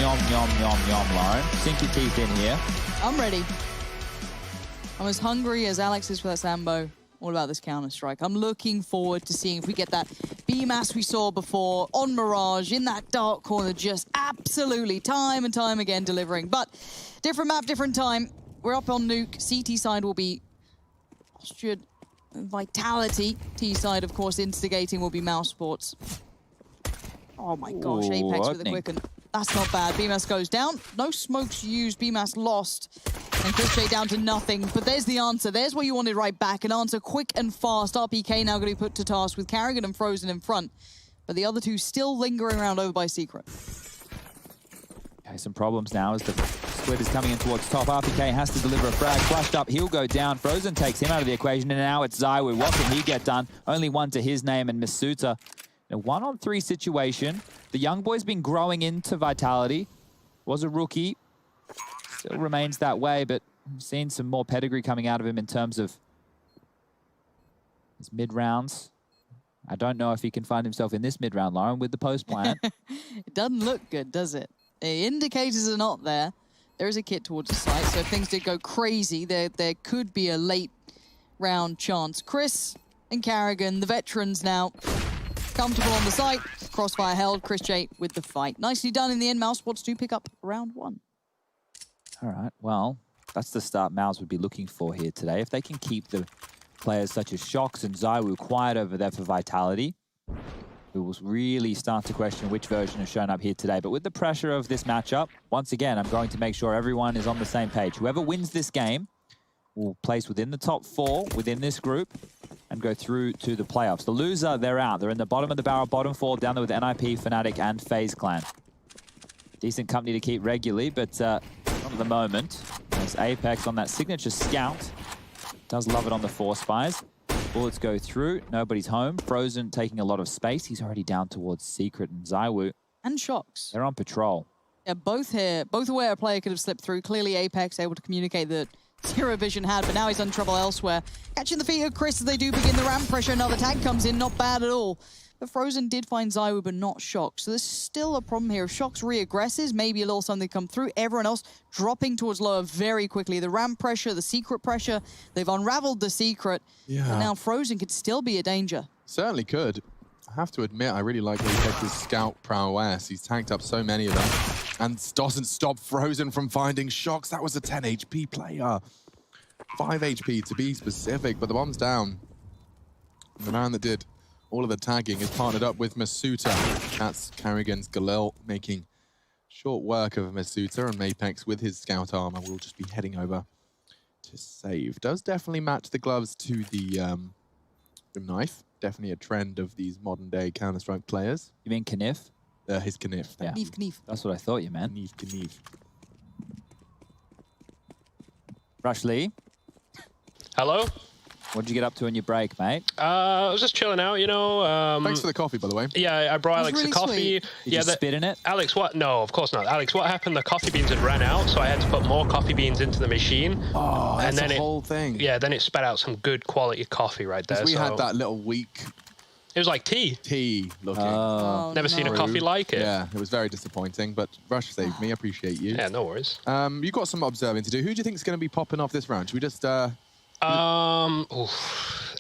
Yom, yom, yom, yom, Lauren. Sink your teeth in here. I'm ready. I'm as hungry as Alex is for that Sambo. All about this Counter-Strike. I'm looking forward to seeing if we get that B-Mass we saw before on Mirage in that dark corner, just absolutely time and time again delivering. But different map, different time. We're up on Nuke. CT side will be Austrian Vitality. T side, of course, instigating will be Mousesports. Oh my gosh, Ooh, Apex with a opening. quicken. That's not bad. B-Mass goes down. No smokes used. B-Mass lost. And Christian down to nothing. But there's the answer. There's what you wanted right back. An answer quick and fast. RPK now going to be put to task with Carrigan and Frozen in front. But the other two still lingering around over by Secret. Okay, some problems now as the split is coming in towards top. RPK has to deliver a frag. Flushed up, he'll go down. Frozen takes him out of the equation, and now it's ZywOo. What can he get done? Only one to his name, and Masuta. A 1-on-3 situation. The young boy's been growing into Vitality. Was a rookie. Still remains that way, but I'm seeing some more pedigree coming out of him in terms of his mid-rounds. I don't know if he can find himself in this mid-round, Lauren, with the post plan. It doesn't look good, does it? The indicators are not there. There is a kit towards the site, so if things did go crazy, there could be a late round chance. Chris and Carrigan, the veterans now, comfortable on the site. Crossfire held. Chris J with the fight. Nicely done in the end. Mousesports do pick up round 1. All right, well, that's the start Mouse would be looking for here today. If they can keep the players such as Shox and ZywOo quiet over there for Vitality, we will really start to question which version has shown up here today. But with the pressure of this matchup, once again, I'm going to make sure everyone is on the same page. Whoever wins this game will place within the top 4 within this group and go through to the playoffs. The loser, they're out. They're in the bottom of the barrel, bottom 4, down there with NIP, Fnatic, and FaZe Clan. Decent company to keep regularly, but not at the moment. There's Apex on that signature scout. Does love it on the 4 spies. Bullets go through. Nobody's home. Frozen taking a lot of space. He's already down towards Secret and ZywOo. And Shox. They're on patrol. Yeah, both here. Both aware a player could have slipped through. Clearly Apex able to communicate that Zero Vision had, but now he's in trouble elsewhere. Catching the feet of Chris as they do begin the ramp pressure. Another tag comes in. Not bad at all. But Frozen did find ZywOo, but not Shox. So there's still a problem here. If Shox re-aggresses, maybe a little something come through. Everyone else dropping towards lower very quickly. The ramp pressure, the Secret pressure. They've unraveled the Secret. Yeah. And now Frozen could still be a danger. Certainly could. I have to admit, I really like Apex's scout prowess. He's tanked up so many of them. And doesn't stop Frozen from finding Shox. That was a 10 HP player. 5 HP to be specific, but the bomb's down. The man that did all of the tagging is partnered up with Masuta. That's Carrigan's Galil making short work of Masuta, and Apex with his scout armor will just be heading over to save. Does definitely match the gloves to the knife. Definitely a trend of these modern day Counter-Strike players. You mean Knif? His Knif. Yeah. Knif. That's what I thought you meant. Knif. Rush Lee, Hello? what did you get up to in your break, mate? I was just chilling out, you know. Thanks for the coffee, by the way. Yeah, I brought Alex really a coffee. sweet. Did Yeah, you spit in it? Alex, what? No, of course not. Alex, what happened? The coffee beans had ran out, so I had to put more coffee beans into the machine. Oh, that's and then the whole thing. Yeah, then it spat out some good quality coffee right there. We so had that little weak it was like tea. looking. Oh, Never seen a no. coffee like it. Yeah, it was very disappointing, but Rush saved me. I appreciate you. Yeah, no worries. You got some observing to do. Who do you think is going to be popping off this round? Should we just...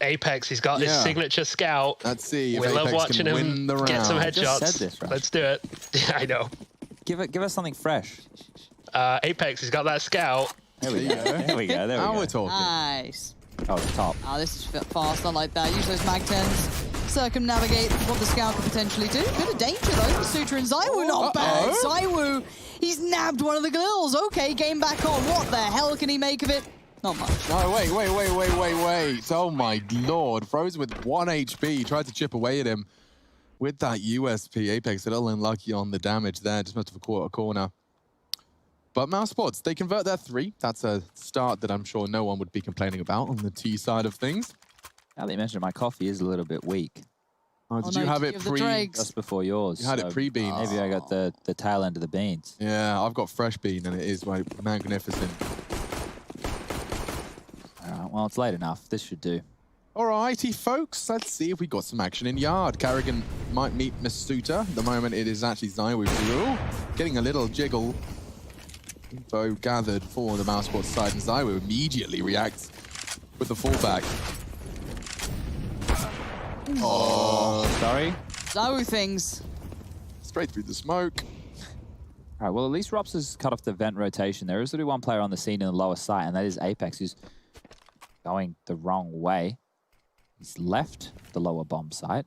Apex, he's got his signature scout. Let's see if We love Apex watching can him win the round. get some I just headshots. said this, Rush. Let's do it. Yeah, I know. Give us something fresh. Apex, he's got that scout. There we go. There we go. There Now we go. we're talking. Nice. Oh, it's top. Oh, this is fast. I like that. Use those mag 10s. Circumnavigate what the scout could potentially do. Bit of danger though. Sutra and ZywOo, not bad. ZywOo, he's nabbed one of the Galils. Okay, game back on. What the hell can he make of it? Not much. No, wait. Oh my lord. Frozen with 1 HP. Tried to chip away at him with that USP. Apex a little unlucky on the damage there. Just must have caught a corner. But Mousesports, they convert their 3. That's a start that I'm sure no one would be complaining about on the T side of things. Now that you mentioned it, my coffee is a little bit weak. Oh, did you have it the pre... dregs. Just before yours. You had it pre-bean. Maybe I got the tail end of the beans. Yeah, I've got fresh bean and it is magnificent. All right, well, it's late enough. This should do. Alrighty, folks. Let's see if we got some action in yard. Carrigan might meet Masuta. At the moment, it is actually ZywOo getting a little jiggle. Info gathered for the Mousesports side, and ZywOo immediately reacts with the fallback. Oh, Sorry. ZywOo things. straight through the smoke. All right, well, at least Rops has cut off the vent rotation. There is only one player on the scene in the lower site, and that is Apex, who's going the wrong way. He's left the lower bomb site.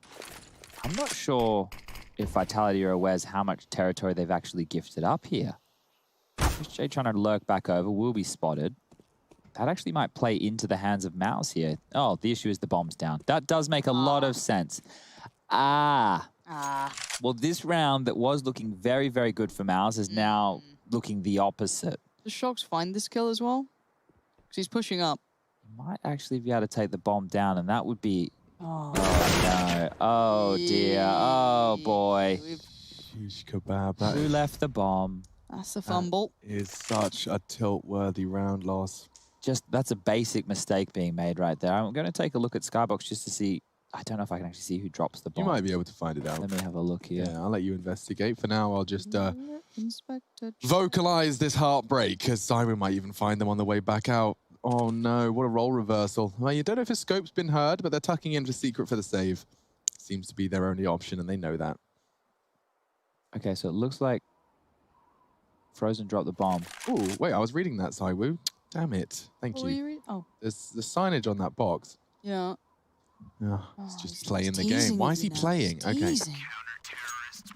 I'm not sure if Vitality are aware how much territory they've actually gifted up here. Jay trying to lurk back over, will be spotted. That actually might play into the hands of Mouse here. Oh, the issue is the bomb's down. That does make a lot of sense. Well, this round that was looking very, very good for Mouse is now looking the opposite. Does Shox find this kill as well? Because he's pushing up. Might actually be able to take the bomb down, and that would be... Oh, no. Oh, dear. Oh, boy. Huge kebab. That Who left the bomb? That's a fumble. is such a tilt-worthy round loss. That's a basic mistake being made right there. I'm going to take a look at Skybox just to see... I don't know if I can actually see who drops the bomb. You might be able to find it out. Let me have a look here. Yeah, I'll let you investigate. For now, I'll just Inspector. vocalize this heartbreak, because ZywOo might even find them on the way back out. Oh no, what a role reversal. Well, you don't know if his scope's been heard, but they're tucking in for secret for the save. Seems to be their only option, and they know that. Okay, so it looks like Frozen dropped the bomb. Oh, wait, I was reading that, ZywOo. Damn it. Thank What were you. you reading? Oh, There's the signage on that box. yeah. Oh, it's just he's playing the teasing game. Why with is he you now. playing? He's Okay. teasing.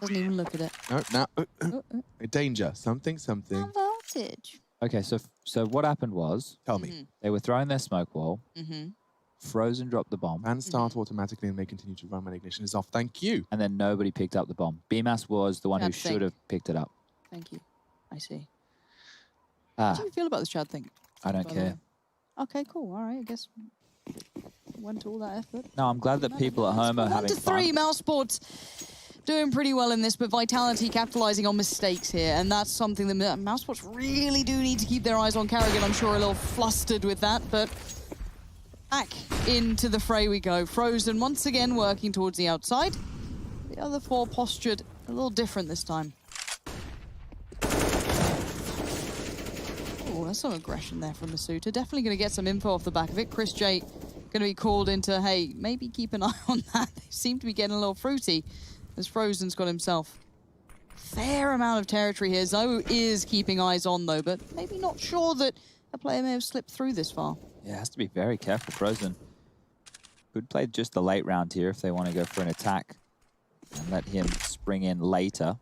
Doesn't even look at it. No, now, Oh, danger. Something. voltage. Okay, so what happened was Tell me. they were throwing their smoke wall. Mm-hmm. Frozen dropped the bomb, And start automatically and may continue to run when ignition is off. Thank you. and then nobody picked up the bomb. BMAS was the one who Chad should think. have picked it up. Thank you. I see. How Ah, do you feel about this Chad thing? I don't by the care. way? Okay, cool. All right, I guess went to all that effort. No, I'm glad that people at home are having 1-3, fun. Mousesports doing pretty well in this, but Vitality capitalizing on mistakes here, and that's something that Mousesports really do need to keep their eyes on. Carrigan, I'm sure, a little flustered with that, but back into the fray we go. Frozen once again working towards the outside. The other four postured a little different this time. Oh, there's some aggression there from Masuta. Definitely going to get some info off the back of it. Chris J going to be called into, hey, maybe keep an eye on that. They seem to be getting a little fruity as Frozen's got himself fair amount of territory here. ZywOo is keeping eyes on, though, but maybe not sure that a player may have slipped through this far. Yeah, has to be very careful. Frozen could play just the late round here if they want to go for an attack and let him spring in later.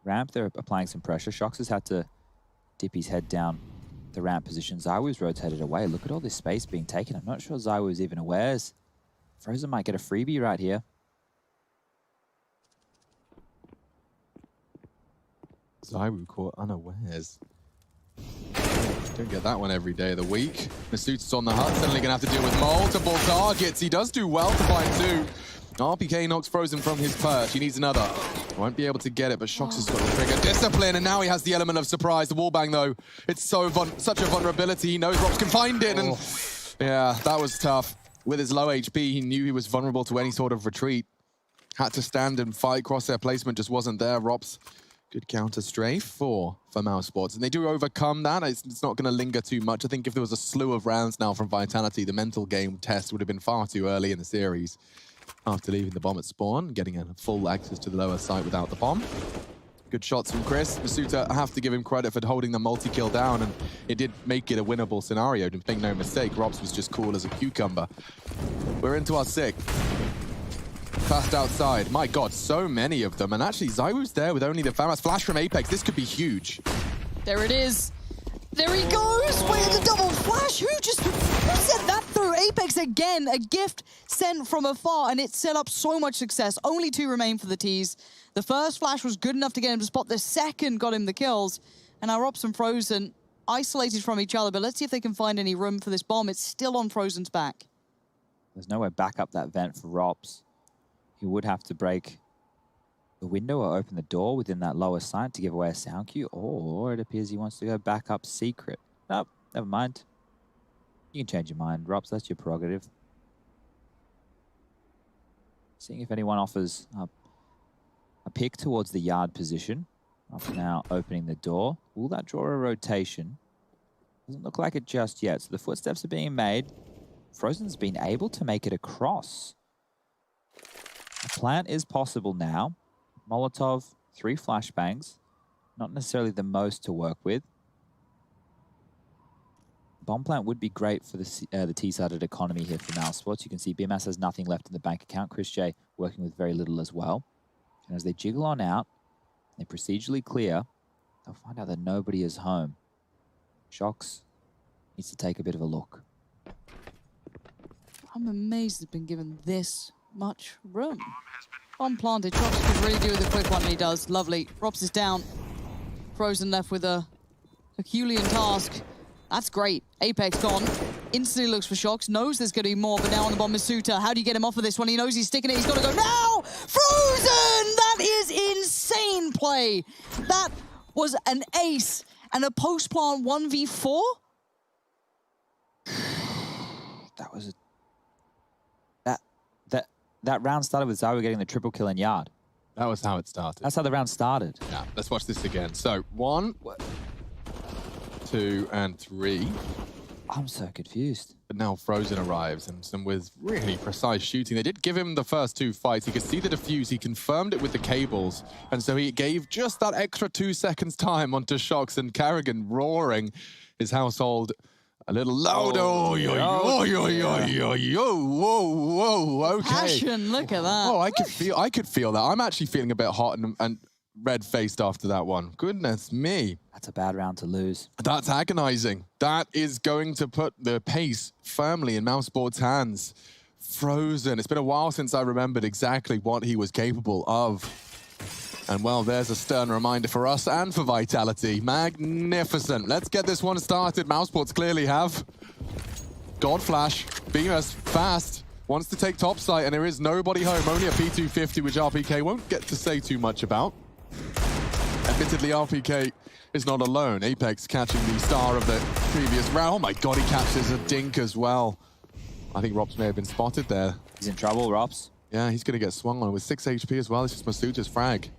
Ramp, they're applying some pressure. Shox has had to dip his head down the ramp position. ZywOo's rotated away. Look at all this space being taken. I'm not sure ZywOo's even aware. Frozen might get a freebie right here. ZywOo caught unawares. Don't get that one every day of the week. Masuta's on the hut, suddenly going to have to deal with multiple targets. He does do well to find two. RPK knocks Frozen from his perch. He needs another. Won't be able to get it, but Shox has got the trigger. Discipline, and now he has the element of surprise. The wallbang, though, it's such a vulnerability. He knows Rops can find it, and yeah, that was tough. With his low HP, he knew he was vulnerable to any sort of retreat. Had to stand and fight. Crosshair placement just wasn't there. Rops, good counter strafe for Mousesports. And they do overcome that. It's not going to linger too much. I think if there was a slew of rounds now from Vitality, the mental game test would have been far too early in the series. After leaving the bomb at spawn, getting a full access to the lower site without the bomb. Good shots from Chris. Masuta, I have to give him credit for holding the multi-kill down, and it did make it a winnable scenario. Didn't make no mistake. Rops was just cool as a cucumber. We're into our SIG. Fast outside. My God, so many of them. And actually, ZywOo's there with only the FAMAS. Flash from Apex. This could be huge. There it is. There he goes! Wait, the double flash! Who sent that through? Apex again, a gift sent from afar, and it set up so much success. Only two remain for the tease. The first flash was good enough to get him to spot. The second got him the kills. And now Rops and Frozen isolated from each other, but let's see if they can find any room for this bomb. It's still on Frozen's back. There's nowhere back up that vent for Rops. He would have to break the window or open the door within that lower site to give away a sound cue, or it appears he wants to go back up secret. Nope, never mind. You can change your mind, Robs. That's your prerogative. Seeing if anyone offers a pick towards the yard position. Up now opening the door. Will that draw a rotation? Doesn't look like it just yet. So the footsteps are being made. Frozen's been able to make it across. A plant is possible now. Molotov, 3 flashbangs. Not necessarily the most to work with. Bomb plant would be great for the T-sided economy here for Mousesports. You can see BMS has nothing left in the bank account. Chris J working with very little as well. And as they jiggle on out, they procedurally clear, they'll find out that nobody is home. Shox needs to take a bit of a look. I'm amazed they've been given this much room. Bomb planted. Shox could really do with a quick one, and he does. Lovely. Rops is down. Frozen left with a Herculean task. That's great. Apex gone. Instantly looks for Shox. Knows there's going to be more, but now on the bomb is Suta. How do you get him off of this one? He knows he's sticking it. He's got to go now! Frozen! That is insane play. That was an ace and a post-plant 1v4? That was that round started with Zywo getting the triple kill in yard. That was how it started. That's how the round started. Yeah, let's watch this again. So 1, 2, and 3. I'm so confused. But now Frozen arrives, and with really precise shooting. They did give him the first 2 fights. He could see the defuse. He confirmed it with the cables. And so he gave just that extra 2 seconds time onto Shox, and Carrigan roaring his household a little louder. Oh, whoa, okay. Passion, look at that. Oh, I could feel that. I'm actually feeling a bit hot and red-faced after that one. Goodness me. That's a bad round to lose. That's agonizing. That is going to put the pace firmly in Mousesports' hands. Frozen. It's been a while since I remembered exactly what he was capable of. And well, there's a stern reminder for us and for Vitality. Magnificent. Let's get this one started. Mousesports clearly have. God Flash. Beamers fast. Wants to take top site, and there is nobody home. Only a P250, which RPK won't get to say too much about. Admittedly, RPK is not alone. Apex catching the star of the previous round. Oh my god, he catches a dink as well. I think Rops may have been spotted there. He's in trouble, Rops. Yeah, he's going to get swung on with 6 HP as well. This is Masuta's frag.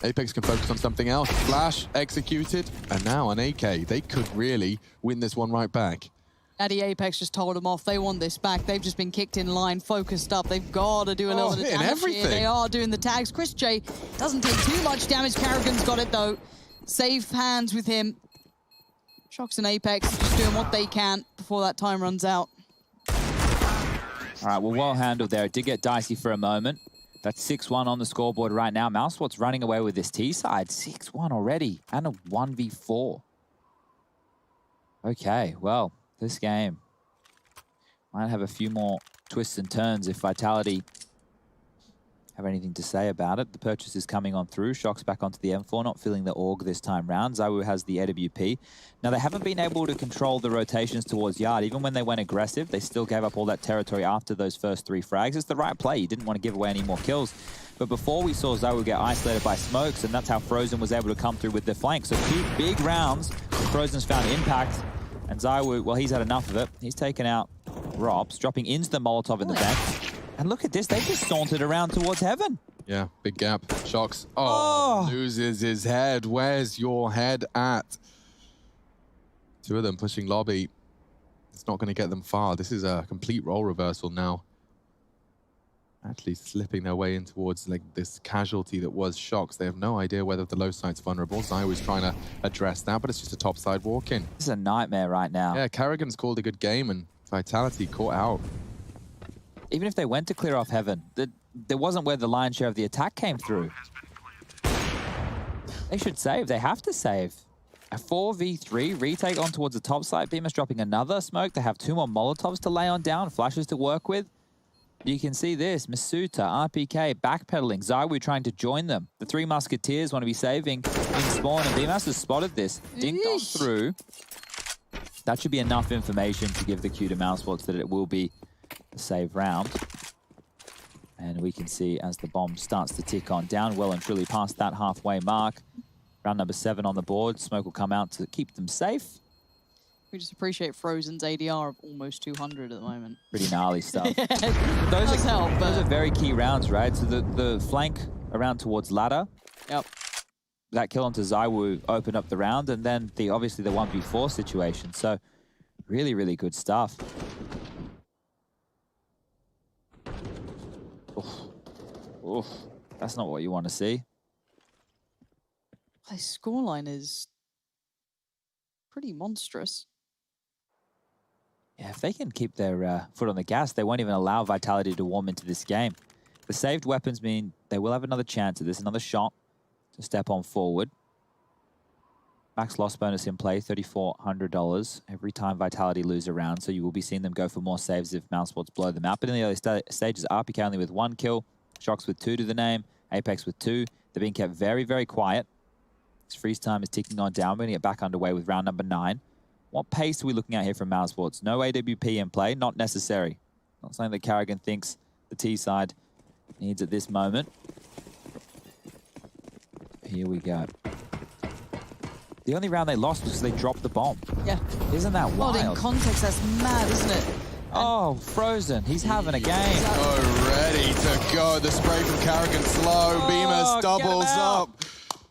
Apex can focus on something else. Flash executed, and now an AK. They could really win this one right back. Addy Apex just told them off. They want this back. They've just been kicked in line, focused up. They've got to do a little bit of damage everything. here. They are doing the tags. Chris J doesn't take too much damage. Carrigan's got it, though. Safe hands with him. Shox and Apex just doing what they can before that time runs out. All right, well handled there. It did get dicey for a moment. That's 6-1 on the scoreboard right now. Mousesports running away with this T-side. 6-1 already, and a 1v4. Okay, well, this game might have a few more twists and turns if Vitality have anything to say about it. The purchase is coming on through. Shox back onto the M4, not filling the AUG this time round. Zywo has the AWP. Now, they haven't been able to control the rotations towards yard. Even when they went aggressive, they still gave up all that territory after those first 3 frags. It's the right play. You didn't want to give away any more kills. But before, we saw Zywo get isolated by smokes, and that's how Frozen was able to come through with the flank. So 2 big rounds. Frozen's found impact. And Zywo, well, he's had enough of it. He's taken out Rops, dropping into the Molotov in the back. And look at this, they just sauntered around towards heaven. Yeah, big gap. Shox. Oh, loses his head. Where's your head at? 2 of them pushing lobby. It's not going to get them far. This is a complete role reversal now. Actually slipping their way in towards like this casualty that was Shox. They have no idea whether the low site's vulnerable. Zywo was trying to address that, but it's just a topside walk-in. This is a nightmare right now. Yeah, Carrigan's called a good game, and Vitality caught out. Even if they went to clear off heaven, there wasn't where the lion's share of the attack came through. They should save. They have to save. A 4v3 retake on towards the top side. Beamer's dropping another smoke. They have 2 more Molotovs to lay on down, flashes to work with. You can see this. Masuta, RPK, backpedaling. Zywo trying to join them. The 3 Musketeers want to be saving in spawn, and BMS has spotted this. Dinked on through. That should be enough information to give the cue to Mousesports that it will be a save round. And we can see as the bomb starts to tick on down, well and truly past that halfway mark. Round number 7 on the board. Smoke will come out to keep them safe. We just appreciate Frozen's ADR of almost 200 at the moment. Pretty gnarly stuff. Yeah, Those those are very key rounds, right? So the flank around towards ladder. Yep. That kill onto ZywOo opened up the round, and then obviously the 1v4 situation. So really, really good stuff. Oof. Oof. That's not what you want to see. This scoreline is pretty monstrous. Yeah, if they can keep their foot on the gas, they won't even allow Vitality to warm into this game. The saved weapons mean they will have another chance at this, another shot to step on forward. Max loss bonus in play, $3,400 every time Vitality lose a round, so you will be seeing them go for more saves if Mousesports blow them out. But in the early stages, RPK only with 1 kill, Shox with 2 to the name, Apex with 2. They're being kept very, very quiet. This freeze time is ticking on down. We're going to get back underway with round number 9. What pace are we looking at here from Mousesports? No AWP in play, not necessary. Not something that Carrigan thinks the T side needs at this moment. Here we go. The only round they lost was because they dropped the bomb. Yeah. Isn't that wild? Well, in context, that's mad, isn't it? Oh, Frozen. He's having a game. Oh, ready to go. The spray from Carrigan slow. Oh, Beamer doubles get him out. up.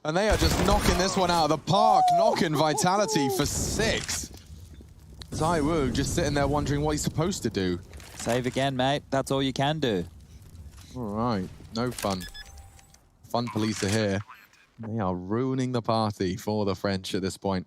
And they are just knocking this one out of the park. Knocking Vitality for 6. ZywOo just sitting there wondering what he's supposed to do. Save again, mate. That's all you can do. All right. No fun. Fun police are here. They are ruining the party for the French at this point.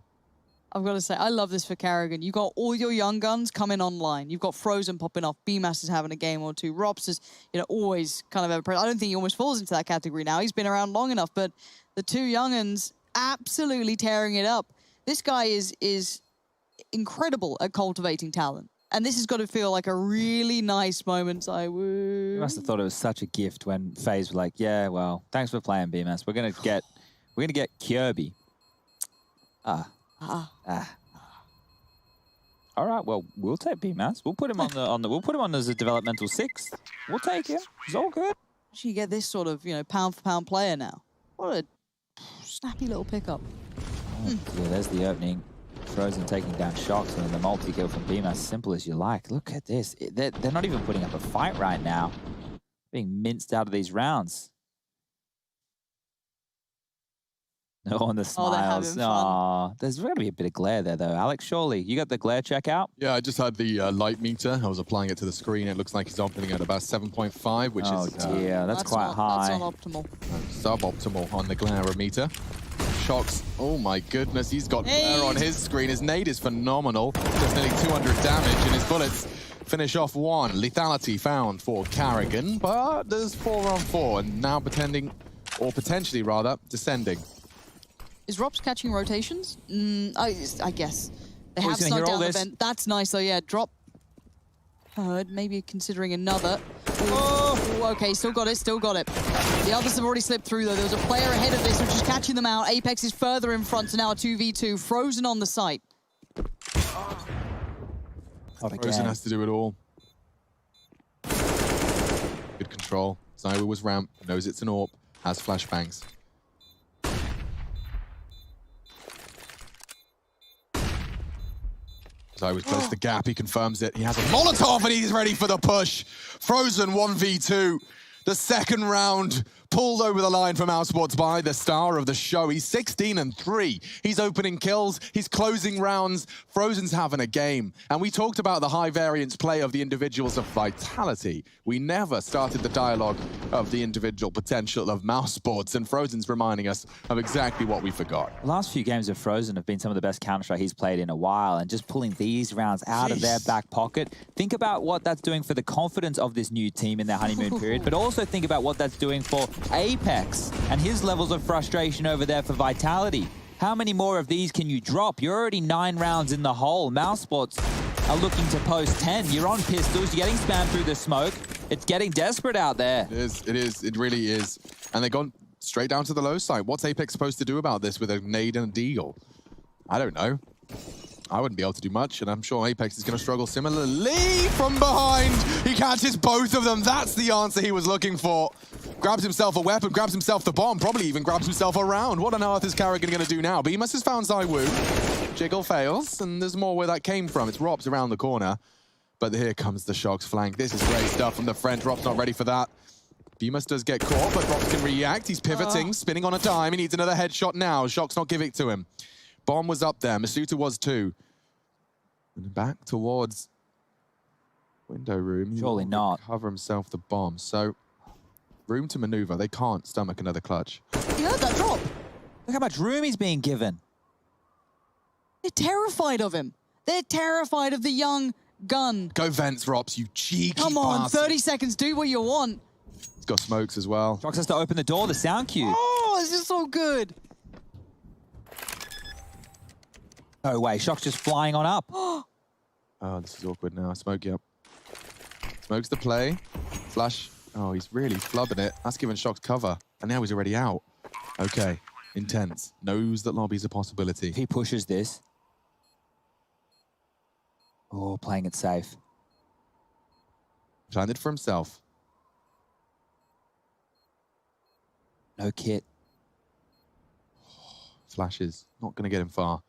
I've got to say, I love this for Carrigan. You've got all your young guns coming online. You've got Frozen popping off. BMAS is having a game or two. Rops is, always kind of ever-present. I don't think he almost falls into that category now. He's been around long enough, but the two young'uns absolutely tearing it up. This guy is incredible at cultivating talent. And this has got to feel like a really nice moment. You must have thought it was such a gift when FaZe were like, yeah, well, thanks for playing, BMS. We're gonna get Kirby. All right, well, we'll take BMS. We'll put him we'll put him on as a developmental 6th. We'll take him. It's all good. You get this sort of, pound for pound player now. What a snappy little pickup. Oh, yeah, there's the opening. Frozen taking down Shox, and then the multi-kill from BMS. Simple as you like. Look at this. They're not even putting up a fight right now. Being minced out of these rounds. No on the smiles. Oh, there's going to be a bit of glare there, though. Alex, surely. You got the glare check out? Yeah, I just had the light meter. I was applying it to the screen. It looks like he's opening at about 7.5, which is... Oh, dear. That's quite high. That's not optimal. Suboptimal on the glare meter. Shox, oh my goodness, he's got glare on his screen. His nade is phenomenal. Just nearly 200 damage, and his bullets finish off 1. Lethality found for Carrigan, but there's 4 on 4, and now potentially rather, descending. Is Rops catching rotations? I guess. They have snuck down the vent. That's nice, though, yeah. Drop. Heard, maybe considering another. Oh, okay, still got it. The others have already slipped through, though. There was a player ahead of this, which is catching them out. Apex is further in front, so now a 2v2. Frozen on the site. Frozen has to do it all. Good control. ZywOo was ramp, knows it's an AWP, has flashbangs. ZywOo's close to the gap, he confirms it. He has a Molotov and he's ready for the push. Frozen 1v2. The second round pulled over the line from Mousesports by the star of the show. He's 16-3. He's opening kills. He's closing rounds. Frozen's having a game. And we talked about the high variance play of the individuals of Vitality. We never started the dialogue of the individual potential of Mousesports, and Frozen's reminding us of exactly what we forgot. The last few games of Frozen have been some of the best Counter-Strike he's played in a while, and just pulling these rounds out of their back pocket. Think about what that's doing for the confidence of this new team in their honeymoon period, but also think about what that's doing for Apex and his levels of frustration over there for Vitality. How many more of these can you drop? You're already 9 rounds in the hole. Mousesports are looking to post 10. You're on pistols. You're getting spammed through the smoke. It's getting desperate out there. It is. It really is. And they've gone straight down to the low side. What's Apex supposed to do about this with a nade and a deagle? I don't know. I wouldn't be able to do much, and I'm sure Apex is going to struggle similarly. From behind, he catches both of them. That's the answer he was looking for. Grabs himself a weapon, grabs himself the bomb, probably even grabs himself a round. What on earth is Carrigan going to do now? BMS has found ZywOo. Jiggle fails, and there's more where that came from. It's Rob's around the corner, but here comes the Shock's flank. This is great stuff from the French. Rob's not ready for that. Bemis does get caught, but Robs can react. He's pivoting, spinning on a dime. He needs another headshot now. Shock's not giving it to him. Bomb was up there. Masuta was too. And back towards window room. Surely not. Cover himself the bomb. So room to maneuver. They can't stomach another clutch. You heard that drop? Look how much room he's being given. They're terrified of him. They're terrified of the young gun. Go vents, Robs, you cheeky Come on, bastard. 30 seconds, do what you want. He's got smokes as well. Shox has to open the door, the sound cue. Oh, this is so good. No way, Shox just flying on up. Oh, this is awkward now. Smoke, yep. Smoke's the play. Flash. Oh, he's really flubbing it. That's given Shox cover. And now he's already out. Okay, intense. Knows that lobby's a possibility. If he pushes this. Oh, playing it safe. Planted for himself. No kit. Flashes. Not going to get him far.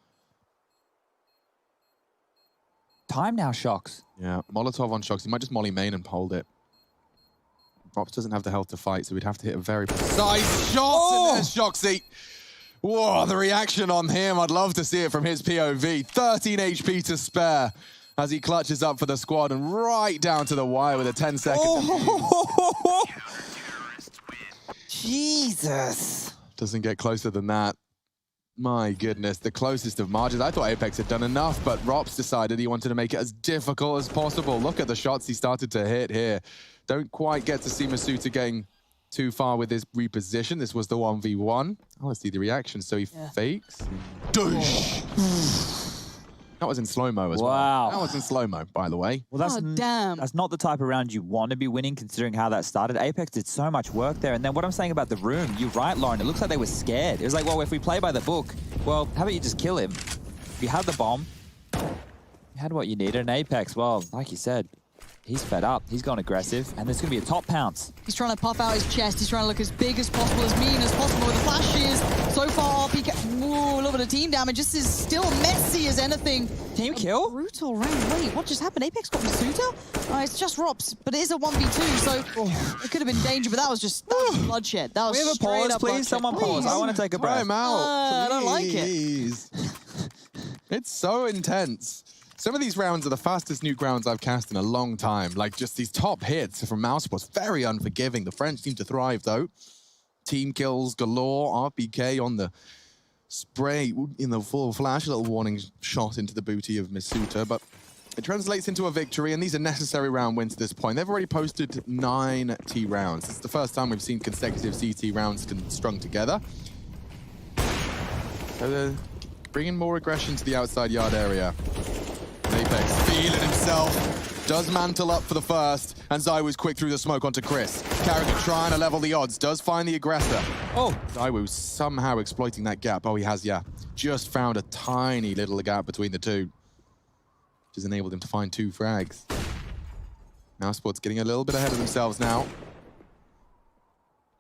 Time now, Shox. Yeah, Molotov on Shox. He might just molly main and hold it. Rops doesn't have the health to fight, so we'd have to hit a very precise shot. Oh! And there's Shoxy. Whoa, the reaction on him. I'd love to see it from his POV. 13 HP to spare as he clutches up for the squad and right down to the wire with a 10-second. Oh. Jesus. Doesn't get closer than that. My goodness, the closest of margins. I thought Apex had done enough, but Rops decided he wanted to make it as difficult as possible. Look at the shots he started to hit here. Don't quite get to see Masuta getting too far with his reposition. This was the 1v1. Oh, let's see the reaction. So he fakes. Douche! That was in slow-mo as Wow. well. That was in slow-mo, by the way. Well, that's, damn. that's not the type of round you want to be winning, considering how that started. Apex did so much work there. And then what I'm saying about the room, you're right, Lauren. It looks like they were scared. It was like, well, if we play by the book, well, how about you just kill him? If you had the bomb, you had what you needed. And Apex, well, like you said, he's fed up. He's gone aggressive. And there's going to be a top pounce. He's trying to puff out his chest. He's trying to look as big as possible, as mean as possible with the flashes. So far, RPK, whoa, a little bit of team damage. This is still messy as anything. Team kill? Brutal round. Wait, what just happened? Apex got Masuta? It's just Rops, but it is a 1v2, so it could have been danger, but that was just bloodshed. That was We have a straight pause, up please. bloodshed. Someone pause. I want to take a breath. Time out, I don't like it. please. It's so intense. Some of these rounds are the fastest Nuke rounds I've cast in a long time. Like, just these top hits from Mousesports. Very unforgiving. The French seem to thrive, though. Team kills galore. RPK on the spray in the full flash. A little warning shot into the booty of Masuta, but it translates into a victory, and these are necessary round wins at this point. They've already posted 9 T rounds. It's the first time we've seen consecutive CT rounds strung together. So they're bringing more aggression to the outside yard area. Apex feeling himself, does mantle up for the first, and Zywoo's quick through the smoke onto Chris. Carrigan trying to level the odds, does find the aggressor. Oh, Zywoo somehow exploiting that gap. Oh, he has, yeah. Just found a tiny little gap between the two, which has enabled him to find 2 frags. Mousesports getting a little bit ahead of themselves now.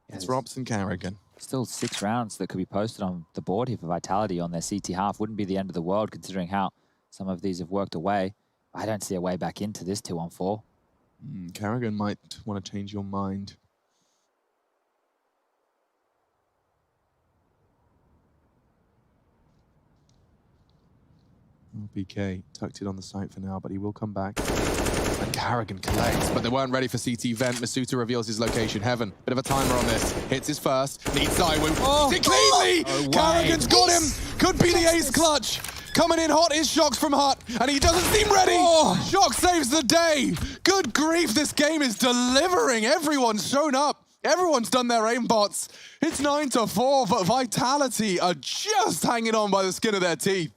It's Robson Carrigan. Still 6 rounds that could be posted on the board here for Vitality on their CT half. Wouldn't be the end of the world, considering how some of these have worked away. I don't see a way back into this 2-on-4. Carrigan might want to change your mind. BK tucked it on the site for now, but he will come back. And Carrigan collects, but they weren't ready for CT vent. Masuta reveals his location. Heaven, bit of a timer on this. Hits his first, needs Zywoo. Oh, It cleanly! no Carrigan's got him! Could be the ace clutch! Coming in hot is Shox from Hut, and he doesn't seem ready! Shox saves the day! Good grief, this game is delivering! Everyone's shown up! Everyone's done their aimbots! It's 9-4, but Vitality are just hanging on by the skin of their teeth.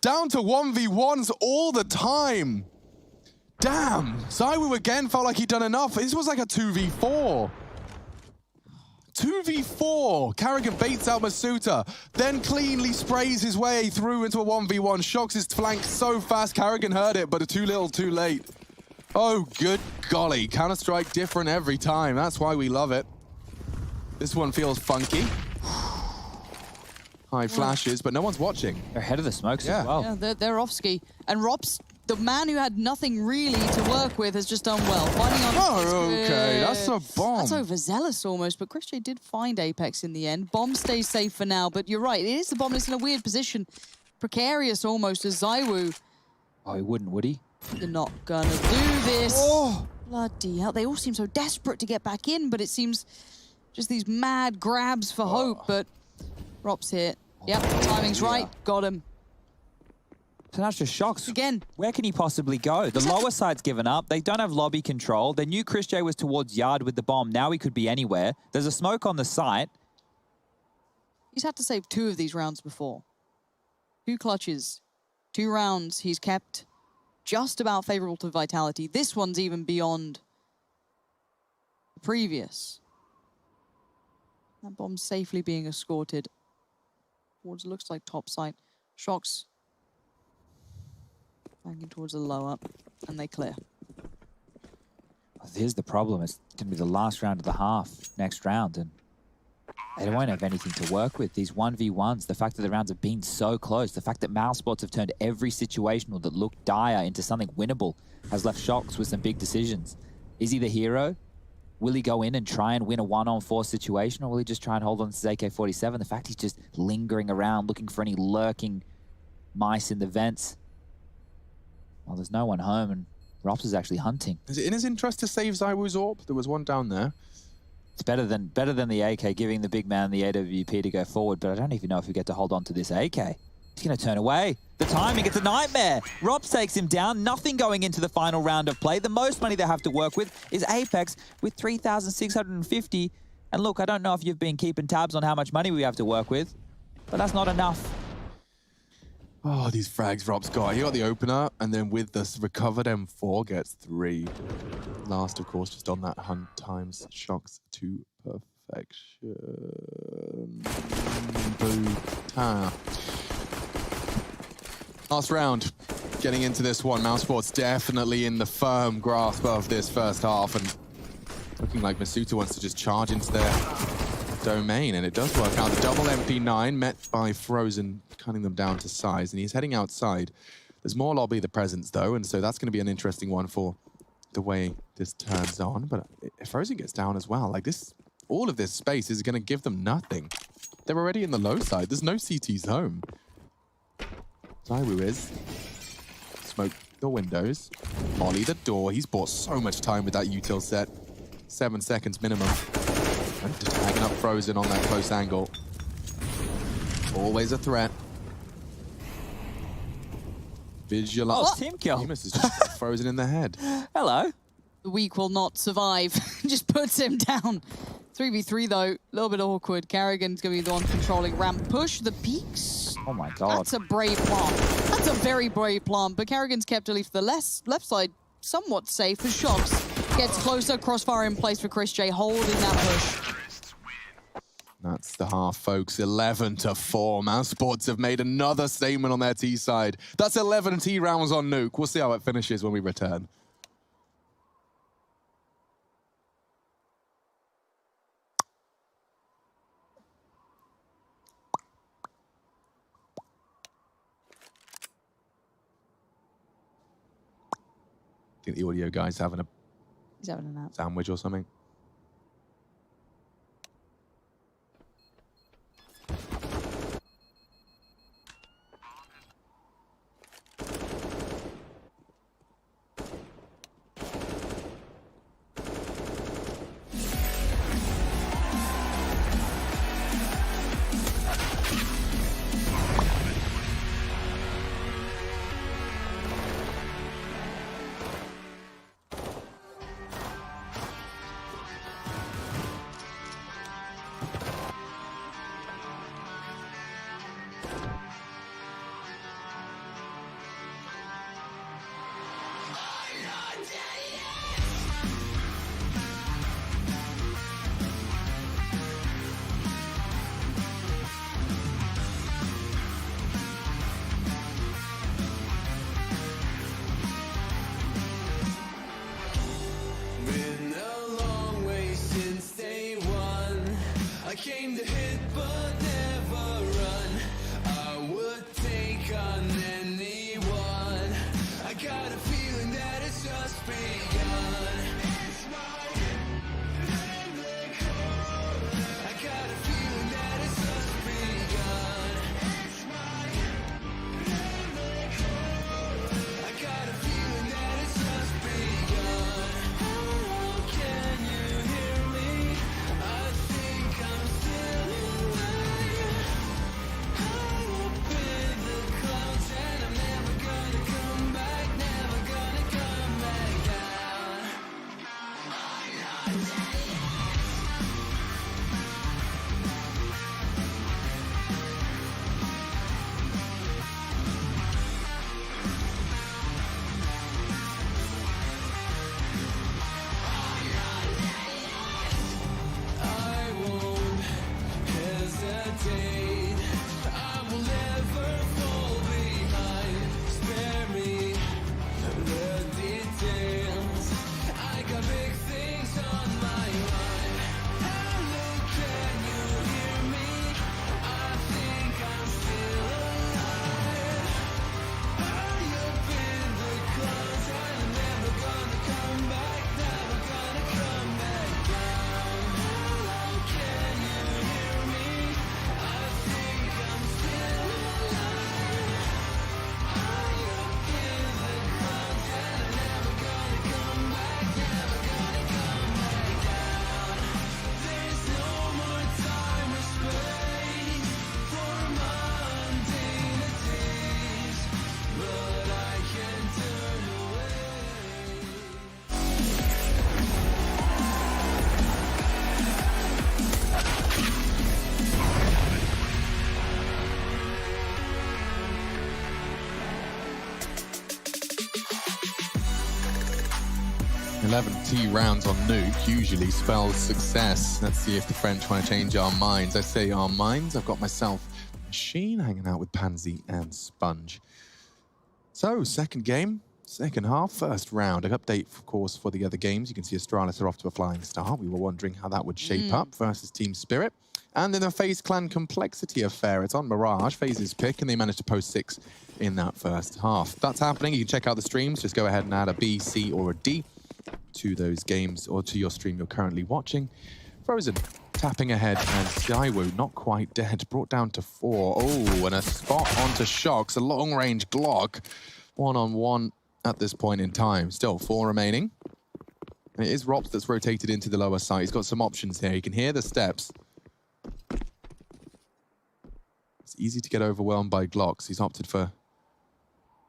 Down to 1v1s all the time. Damn, Zywoo again felt like he'd done enough. This was like a 2v4. 2v4. Carrigan baits out Masuta, then cleanly sprays his way through into a 1v1. Shocks his flank so fast, Carrigan heard it, but too little, too late. Oh, good golly. Counter-Strike different every time. That's why we love it. This one feels funky. high flashes, but no one's watching. They're ahead of the smokes Yeah. as well. Yeah, they're off ski. And Rops, the man who had nothing really to work with, has just done well. Finding on Oh, okay, that's a bomb. That's overzealous almost, but Chris J did find Apex in the end. Bomb stays safe for now, but you're right, it is the bomb that's in a weird position. Precarious almost as ZywOo. Oh, he wouldn't, would he? You're not gonna do this. Oh! Bloody hell, they all seem so desperate to get back in, but it seems just these mad grabs for hope, but Rops here. Yep, timing's right, got him. So that's just shocks. Again. Where can he possibly go? The lower side's given up. They don't have lobby control. They knew Chris J was towards yard with the bomb. Now he could be anywhere. There's a smoke on the site. He's had to save 2 of these rounds before. 2 clutches, 2 rounds he's kept just about favorable to Vitality. This one's even beyond the previous. That bomb's safely being escorted towards, looks like top site. Shocks banging towards the low up, and they clear. Here's the problem. It's going to be the last round of the half next round, and they won't have anything to work with. These 1v1s, the fact that the rounds have been so close, the fact that Mousesports have turned every situational that looked dire into something winnable has left Shocks with some big decisions. Is he the hero? Will he go in and try and win a 1-on-4 situation, or will he just try and hold on to his AK-47? The fact he's just lingering around looking for any lurking mice in the vents. Well, there's no one home, and Rops is actually hunting. Is it in his interest to save ZywOo's AWP? There was one down there. It's better than the AK, giving the big man the AWP to go forward, but I don't even know if we get to hold on to this AK. He's going to turn away. The timing, it's a nightmare. Rops takes him down. Nothing going into the final round of play. The most money they have to work with is Apex with 3,650. And look, I don't know if you've been keeping tabs on how much money we have to work with, but that's not enough. Oh, these frags Rob's got. He got the opener, and then with this recovered M4 gets 3. Last, of course, just on that hunt times Shocks to perfection. Boom. Last round. Getting into this one. Mousesports definitely in the firm grasp of this first half, and looking like Masuta wants to just charge into their domain, and it does work out. The double MP9 met by Frozen, cutting them down to size, and he's heading outside. There's more lobby the presence though, and so that's going to be an interesting one for the way this turns on. But if Frozen gets down as well, like this, all of this space is going to give them nothing. They're already in the low side. There's no CTs home. ZywOo is. Smoke the windows. Molly the door. He's bought so much time with that util set. 7 seconds minimum. And just tagging up Frozen on that close angle. Always a threat. Visual. Oh, team kill. Seamus is just Frozen in the head. Hello. The weak will not survive. Just puts him down. 3v3 though, a little bit awkward. Carrigan's gonna be the one controlling ramp push. The peaks. Oh my god. That's a brave plant. That's a very brave plant, but Carrigan's kept at least the left side somewhat safe as Shocks gets closer. Crossfire in place for Chris J, holding that push. That's the half, folks. 11-4. Mousesports have made another statement on their T side. That's 11 T rounds on Nuke. We'll see how it finishes when we return. I think the audio guy's having a He's having a nap. sandwich or something. 11T rounds on Nuke usually spells success. Let's see if the French want to change our minds. I say our minds. I've got myself Machine hanging out with Pansy and Sponge. So, second game, second half, first round. An update, of course, for the other games. You can see Astralis are off to a flying start. We were wondering how that would shape up versus Team Spirit. And in the FaZe Clan Complexity affair, it's on Mirage, FaZe's pick, and they managed to post 6 in that first half. That's happening. You can check out the streams. Just go ahead and add a B, C, or a D to those games or to your stream you're currently watching. Frozen tapping ahead, and Skywoo not quite dead, brought down to 4. Oh, and a spot onto Shocks, a long-range Glock. 1-on-1 at this point in time. Still 4 remaining. And it is Rops that's rotated into the lower side. He's got some options here. You can hear the steps. It's easy to get overwhelmed by Glocks. He's opted for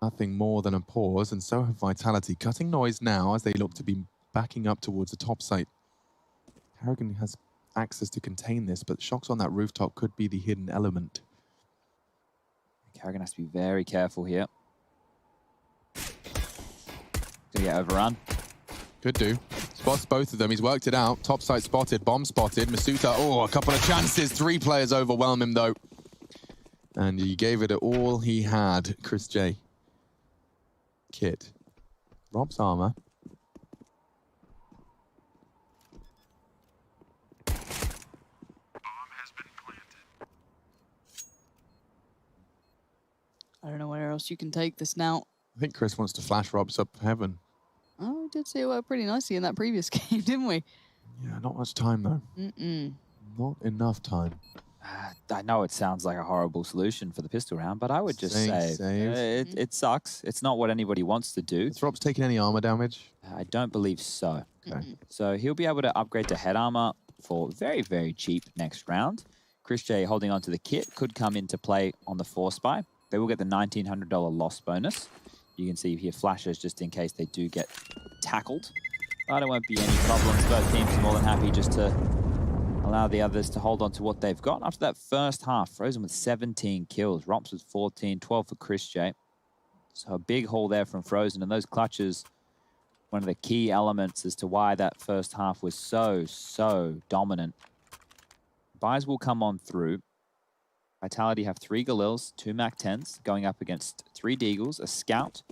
nothing more than a pause, and so have Vitality. Cutting noise now as they look to be backing up towards the top site. Karrigan has access to contain this, but Shocks on that rooftop could be the hidden element. Karrigan has to be very careful here. Gonna get overrun. Could do. Spots both of them. He's worked it out. Top site spotted. Bomb spotted. Masuta, oh, a couple of chances. 3 players overwhelm him, though. And he gave it all he had. Chris J. Kit. Rob's armor. I don't know where else you can take this now. I think Chris wants to flash Rob's up heaven. Oh, we did see it work pretty nicely in that previous game, didn't we? Yeah, not much time, though. Not enough time. I know it sounds like a horrible solution for the pistol round, but I would just say it sucks. It's not what anybody wants to do. Has Rob's taken any armor damage? I don't believe so. Okay. So he'll be able to upgrade to head armor for very, very cheap next round. Chris J holding on to the kit could come into play on the 4-spy. They will get the $1,900 loss bonus. You can see here flashes just in case they do get tackled. But it won't be any problems. Both teams are more than happy just to allow the others to hold on to what they've got. After that first half, Frozen with 17 kills. Rops with 14, 12 for Chris J. So a big haul there from Frozen. And those clutches, one of the key elements as to why that first half was so dominant. Buys will come on through. Vitality have 3 Galils, 2 MAC-10s, going up against 3 Deagles, a Scout,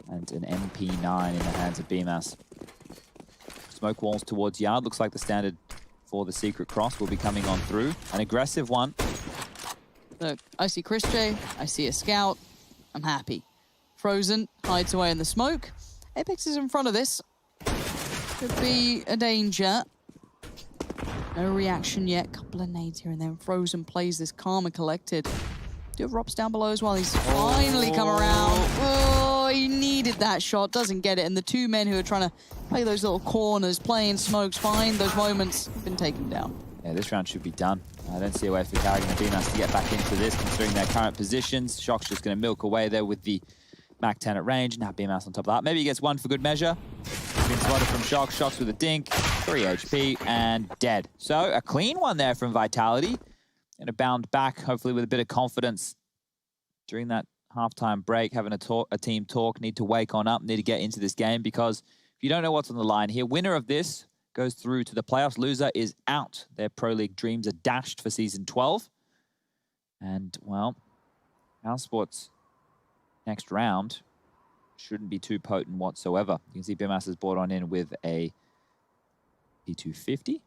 and an MP9 in the hands of BMAS. Smoke walls towards Yard. Looks like the standard for the Secret Cross will be coming on through. An aggressive one. Look, I see Chris J, I see a Scout. I'm happy. Frozen hides away in the smoke. Apex is in front of this. Could be a danger. No reaction yet. Couple of nades here and then. Frozen plays this calm and collected. Do have Rops down below as well. He's finally come around. Oh, he needed that shot. Doesn't get it. And the 2 men who are trying to play those little corners, playing smokes, find those moments, have been taken down. Yeah, this round should be done. I don't see a way for Karrigan and BMAS to get back into this, considering their current positions. Shock's just going to milk away there with the MAC-10 at range. Now BMAS on top of that. Maybe he gets 1 for good measure. Been spotted from Shock. Shock's with a dink. 3 HP and dead. So a clean one there from Vitality. Going to bound back, hopefully with a bit of confidence during that halftime break, having a team talk, need to wake on up, need to get into this game, because if you don't know what's on the line here, winner of this goes through to the playoffs. Loser is out. Their Pro League dreams are dashed for Season 12. And, well, Mousesports next round shouldn't be too potent whatsoever. You can see BMAS has brought on in with a P250.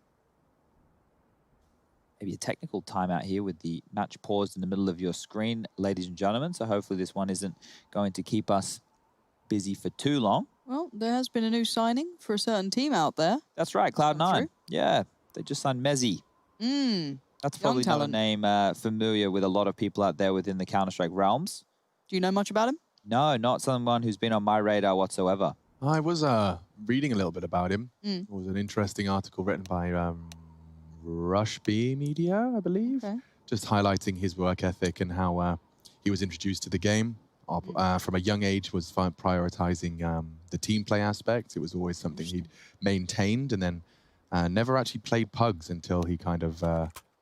Maybe a technical timeout here with the match paused in the middle of your screen, ladies and gentlemen. So hopefully this one isn't going to keep us busy for too long. Well, there has been a new signing for a certain team out there. That's right, Cloud9. True. Yeah, they just signed Mezzy. That's probably not a name familiar with a lot of people out there within the Counter-Strike realms. Do you know much about him? No, not someone who's been on my radar whatsoever. I was reading a little bit about him. It was an interesting article written by Rush B Media, I believe. Okay. Just highlighting his work ethic and how he was introduced to the game. From a young age, was prioritizing the team play aspect. It was always something he'd maintained, and then never actually played pugs until he kind of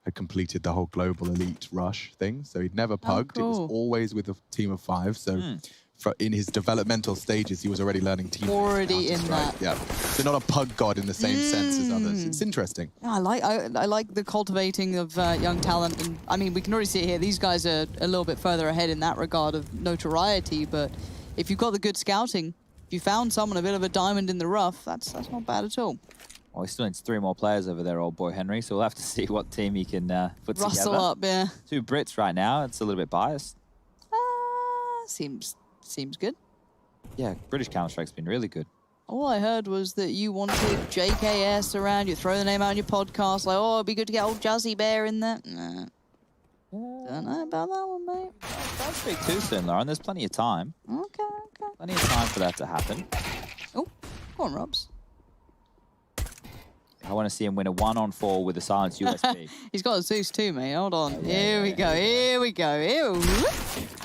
had completed the whole global elite rush thing. So he'd never pugged. cool. It was always with a team of 5. So in his developmental stages, he was already learning team. Already in that. Yeah. So not a pug god in the same sense as others. It's interesting. I like the cultivating of young talent, and I mean we can already see it here. These guys are a little bit further ahead in that regard of notoriety. But if you've got the good scouting, if you found someone a bit of a diamond in the rough, that's not bad at all. Well, he still needs 3 more players over there, old boy Henry. So we'll have to see what team he can put Rustle together. up, yeah. 2 Brits right now. It's a little bit biased. Seems good. Yeah, British Counter-Strike's been really good. All I heard was that you wanted JKS around. You throw the name out on your podcast, like, oh, it'd be good to get old Jazzy Bear in there. Nah. Don't know about that one, mate. Don't speak too soon, Lauren. There's plenty of time. Okay. Plenty of time for that to happen. Oh, go on, Robs. I want to see him win a 1-on-4 with a silenced USB. He's got a Zeus too, mate. Hold on. Yeah, Here we go. Here we go.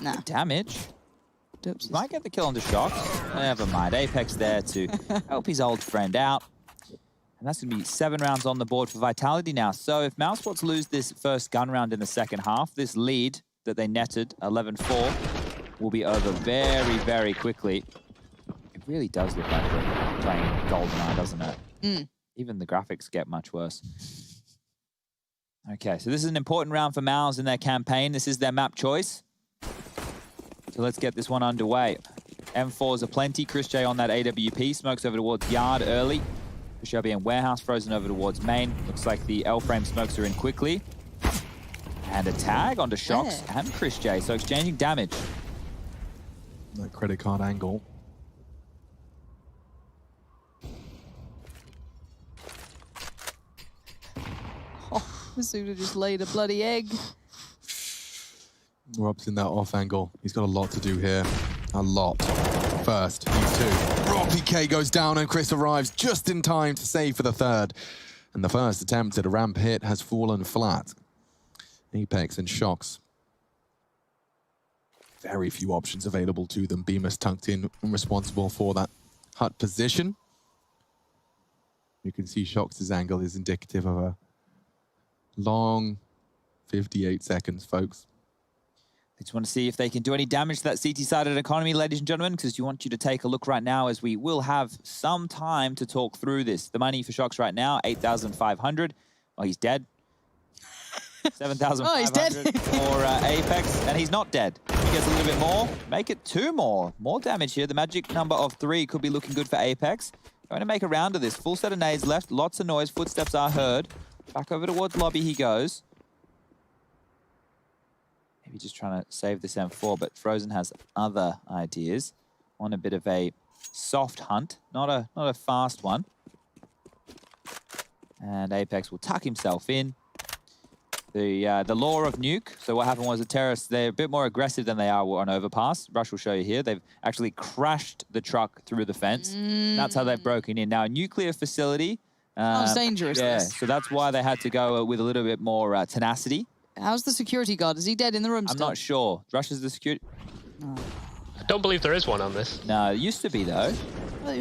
Nah. Damage. Oops. Might get the kill onto Shock. Never mind. Apex there to help his old friend out. And that's going to be 7 rounds on the board for Vitality now. So if Mousesports lose this first gun round in the second half, this lead that they netted, 11-4, will be over very, very quickly. It really does look like we're playing GoldenEye, doesn't it? Even the graphics get much worse. Okay, so this is an important round for Mouse in their campaign. This is their map choice. So let's get this one underway. M4s are plenty. Chris J on that AWP. Smokes over towards Yard early. Chris J being Warehouse, frozen over towards Main. Looks like the L-frame smokes are in quickly. And a tag onto Shox and Chris J. So exchanging damage. That credit card angle. Oh, Masuda just laid a bloody egg. Rob's in that off angle. He's got a lot to do here. A lot. First, these 2. Raw PK goes down and Chris arrives just in time to save for the 3rd. And the first attempt at a ramp hit has fallen flat. Apex and Shox. Very few options available to them. Bemis tucked in and responsible for that hut position. You can see Shox's angle is indicative of a long 58 seconds, folks. I just want to see if they can do any damage to that CT-sided economy, ladies and gentlemen, because you want you to take a look right now as we will have some time to talk through this. The money for Shox right now, 8,500. Oh, he's dead. 7,500 oh, he's dead. for Apex, and he's not dead. He gets a little bit more. Make it 2 more. More damage here. The magic number of 3 could be looking good for Apex. Going to make a round of this. Full set of nades left. Lots of noise. Footsteps are heard. Back over towards lobby he goes. Maybe just trying to save this M4, but Frozen has other ideas. On a bit of a soft hunt, not a fast one. And Apex will tuck himself in. The lore of Nuke. So what happened was the terrorists, they're a bit more aggressive than they are on Overpass. Rush will show you here. They've actually crashed the truck through the fence. That's how they've broken in. Now, a nuclear facility. Sounds dangerous. Yeah, so that's why they had to go with a little bit more tenacity. How's the security guard? Is he dead in the room still? I'm not sure. Rush is the security... I don't believe there is one on this. No, it used to be, though.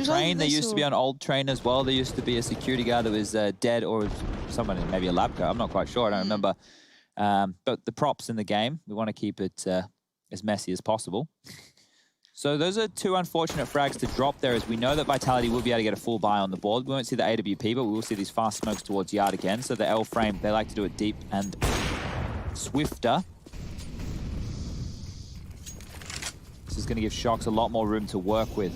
Train, there used to be on old train as well. There used to be a security guard that was dead, or someone, maybe a lab coat. I'm not quite sure. I don't remember. But the props in the game, we want to keep it as messy as possible. So those are 2 unfortunate frags to drop there, as we know that Vitality will be able to get a full buy on the board. We won't see the AWP, but we will see these fast smokes towards Yard again. So the L frame, they like to do it deep and swifter. This is going to give Shox a lot more room to work with.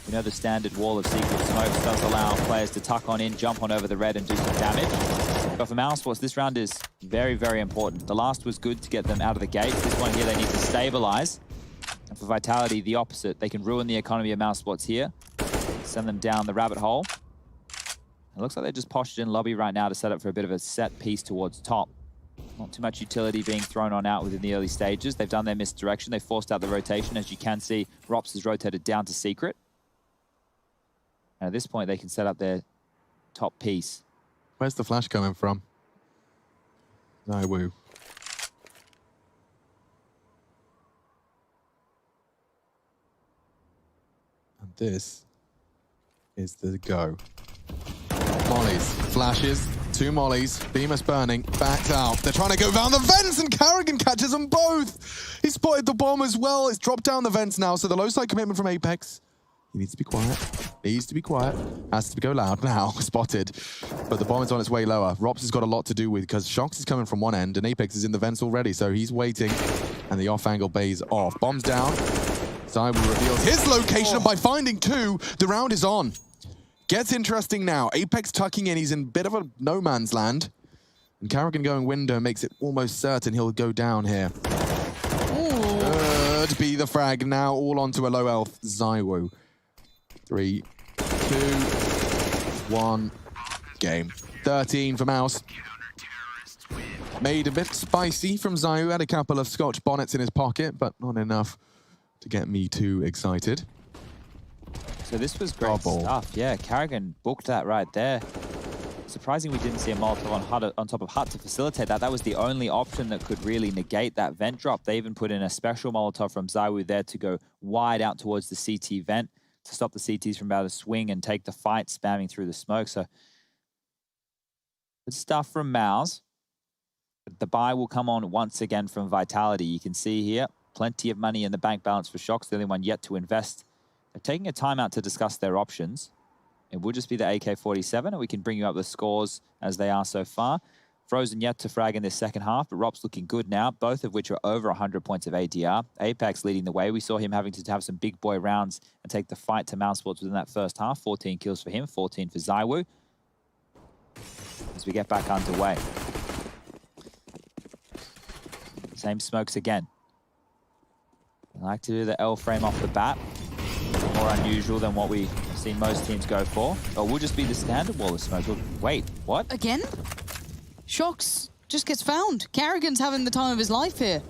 We know the standard wall of secret smokes does allow players to tuck on in, jump on over the red and do some damage. But for Mousesports, this round is very, very important. The last was good to get them out of the gates. This one here, they need to stabilize. And for Vitality, the opposite. They can ruin the economy of Mousesports here. Send them down the rabbit hole. It looks like they just postured in lobby right now to set up for a bit of a set piece towards top. Not too much utility being thrown on out within the early stages. They've done their misdirection. They forced out the rotation. As you can see, Rops has rotated down to secret. And at this point, they can set up their top piece. Where's the flash coming from? Woo. And this is the go. Mollies, flashes, 2 mollies, Bemis burning, backs out. They're trying to go down the vents and Carrigan catches them both. He spotted the bomb as well. It's dropped down the vents now, so the low side commitment from Apex. He needs to be quiet. Needs to be quiet. Has to go loud now. Spotted. But the bomb is on its way lower. Rops has got a lot to do with because Shox is coming from one end and Apex is in the vents already, so he's waiting. And the off-angle bay's off. Bomb's down. Zai will reveal his location, and by finding two, the round is on. Gets interesting now. Apex tucking in. He's in a bit of a no man's land. And Carrigan going window makes it almost certain he'll go down here. Could be the frag now, all onto a low health Zaiwu. 3, 2, 1, game. 13 for Mouse. Made a bit spicy from Zaiwu, had a couple of Scotch bonnets in his pocket, but not enough to get me too excited. So this was great stuff. Yeah, Carrigan booked that right there. Surprising we didn't see a Molotov on top of Hut to facilitate that. That was the only option that could really negate that vent drop. They even put in a special Molotov from Zaiwu there to go wide out towards the CT vent to stop the CTs from about to swing and take the fight, spamming through the smoke. So good stuff from Mouse. The buy will come on once again from Vitality. You can see here, plenty of money in the bank balance for Shox, the only one yet to invest. They're taking a timeout to discuss their options. It will just be the AK-47, and we can bring you up the scores as they are so far. Frozen yet to frag in this second half, but Rop's looking good now, both of which are over 100 points of ADR. Apex leading the way. We saw him having to have some big boy rounds and take the fight to Mousesports within that first half. 14 kills for him, 14 for Zaiwu. As we get back underway. Same smokes again. I like to do the L frame off the bat. More unusual than what we see most teams go for. Or will just be the standard wall of smoke. Wait, what? Again? Shox just gets found. Carrigan's having the time of his life here.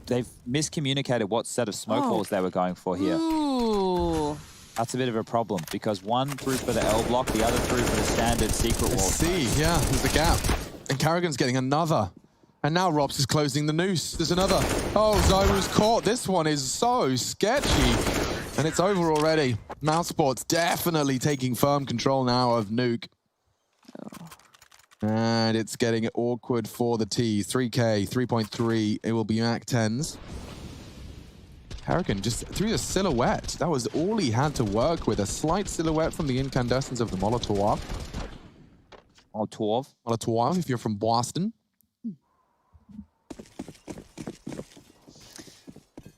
They've miscommunicated what set of smoke walls they were going for here. Ooh. That's a bit of a problem because one through for the L block, the other through for the standard secret wall. See, yeah, there's a gap. And Carrigan's getting another. And now Rops is closing the noose. There's another. Oh, Zaiwu's caught. This one is so sketchy. And it's over already. Mousesports definitely taking firm control now of Nuke. And it's getting awkward for the T's. 3K, 3.3. It will be Mac 10s. Carrigan just through the silhouette. That was all he had to work with. A slight silhouette from the incandescence of the Molotov. Molotov, if you're from Boston.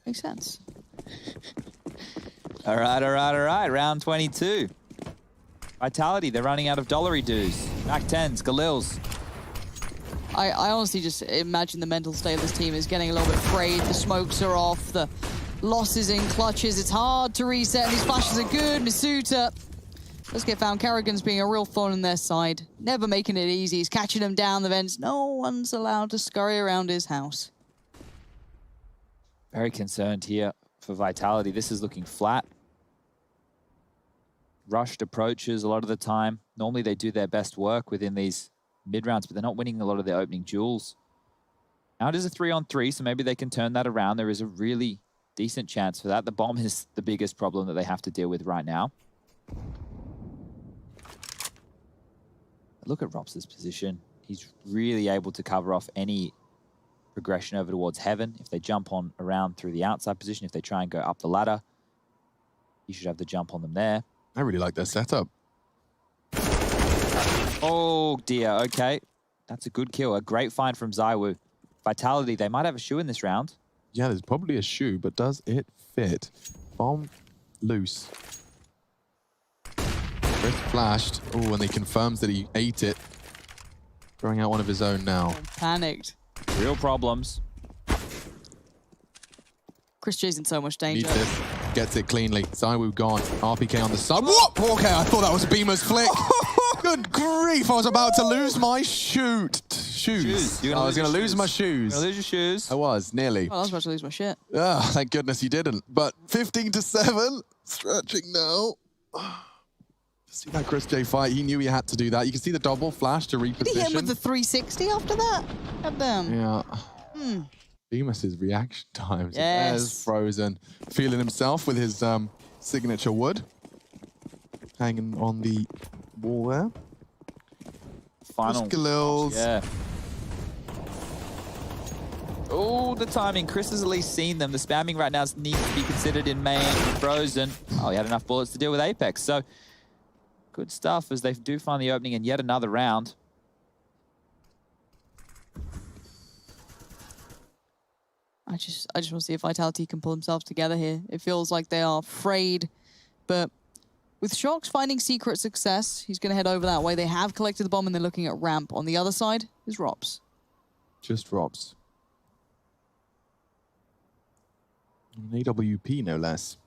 Makes sense. All right. Round 22. Vitality, they're running out of dollary dues. Mac 10s, Galils. I honestly just imagine the mental state of this team is getting a little bit frayed. The smokes are off, the losses in clutches. It's hard to reset. These flashes are good. Misuta does get found. Carrigan's being a real thorn in their side. Never making it easy. He's catching them down the vents. No one's allowed to scurry around his house. Very concerned here for Vitality. This is looking flat. Rushed approaches a lot of the time. Normally they do their best work within these mid-rounds, but they're not winning a lot of their opening duels. Now it is a 3-on-3, so maybe they can turn that around. There is a really decent chance for that. The bomb is the biggest problem that they have to deal with right now. Look at Rops' position. He's really able to cover off any progression over towards Heaven. If they jump on around through the outside position, if they try and go up the ladder, he should have the jump on them there. I really like their setup. Oh dear, okay. That's a good kill. A great find from Zaiwu. Vitality, they might have a shoe in this round. Yeah, there's probably a shoe, but does it fit? Bomb loose. Chris flashed. Oh, and he confirms that he ate it. Throwing out one of his own now. Panicked. Real problems. Chris J's in so much danger. Needs it. Gets it cleanly. Zaiwu gone. RPK on the side. What? Okay, I thought that was a Beamer's flick. Good grief, I was about to lose my shoes. I was going to lose my shoes. You're going to lose your shoes. I was, nearly. Well, I was about to lose my shit. Ah, thank goodness you didn't. But 15-7, stretching now. See that Chris J fight, he knew he had to do that. You can see the double flash to reposition. Did he hit him with the 360 after that? God damn. Yeah. Bemis's reaction times. Yes. There's Frozen. Feeling himself with his signature wood. Hanging on the wall there. Final. Galils. Yeah. Oh, the timing. Chris has at least seen them. The spamming right now needs to be considered in main. Frozen. Oh, he had enough bullets to deal with Apex. So good stuff as they do find the opening in yet another round. I just want to see if Vitality can pull themselves together here. It feels like they are afraid, but with Shox finding secret success, he's going to head over that way. They have collected the bomb and they're looking at ramp. On the other side is Robs. Just Robs. An AWP, no less.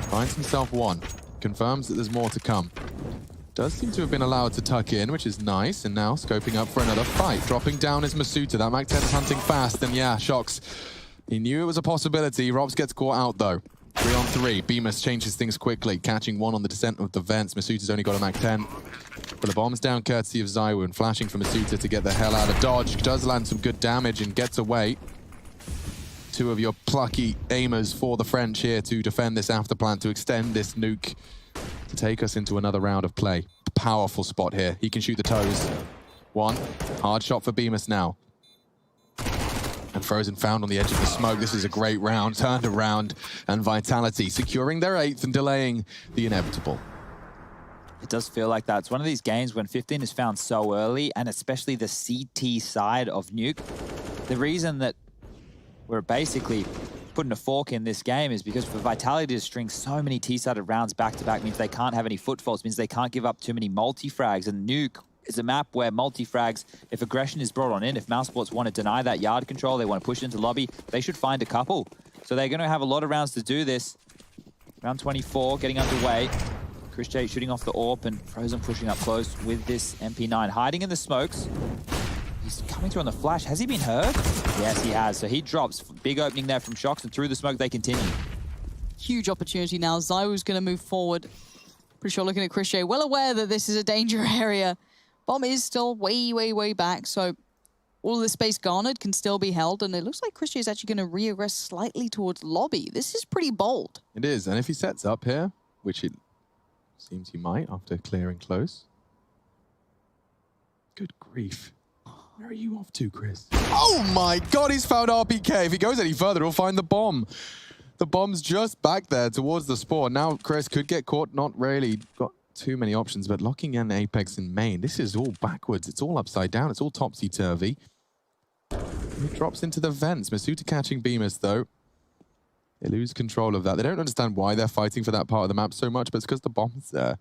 Finds himself one. Confirms that there's more to come. Does seem to have been allowed to tuck in, which is nice. And now scoping up for another fight. Dropping down is Masuta. That Mac 10's hunting fast. And yeah, Shox. He knew it was a possibility. Robs gets caught out, though. 3 on 3. Bemis changes things quickly. Catching one on the descent of the vents. Masuta's only got a Mac 10. But the bomb's down courtesy of Zywoo. And flashing for Masuta to get the hell out of dodge. Does land some good damage and gets away. Two of your plucky aimers for the French here to defend this afterplant, to extend this nuke, to take us into another round of play. Powerful spot here. He can shoot the toes. One. Hard shot for Bemis now. And Frozen found on the edge of the smoke. This is a great round. Turned around. And Vitality securing their 8th and delaying the inevitable. It does feel like that. It's one of these games when 15 is found so early, and especially the CT side of Nuke. The reason that we're basically putting a fork in this game is because for Vitality to string so many T-sided rounds back-to-back means they can't have any footfalls, means they can't give up too many multi-frags. And Nuke is a map where multi-frags, if aggression is brought on in, if Mousesports want to deny that yard control, they want to push into lobby, they should find a couple. So they're going to have a lot of rounds to do this. Round 24 getting underway. Chris J shooting off the AWP and Frozen pushing up close with this MP9. Hiding in the smokes. He's coming through on the flash. Has he been hurt? Yes, he has. So he drops. Big opening there from Shox, and through the smoke they continue. Huge opportunity now. Zywoo's going to move forward. Pretty sure looking at Chris J, well aware that this is a danger area. Bomb is still way, way, way back. So all of the space garnered can still be held. And it looks like Chris J is actually going to re-aggress slightly towards lobby. This is pretty bold. It is. And if he sets up here, which it seems he might after clearing close. Good grief. Where are you off to, Chris? Oh my God, he's found RPK. If he goes any further, he'll find the bomb. The bomb's just back there towards the spawn. Now Chris could get caught, not really got too many options, but locking in Apex in main. This is all backwards. It's all upside down. It's all topsy-turvy. He drops into the vents. Masuta catching Bemis, though. They lose control of that. They don't understand why they're fighting for that part of the map so much, but it's because the bomb's there.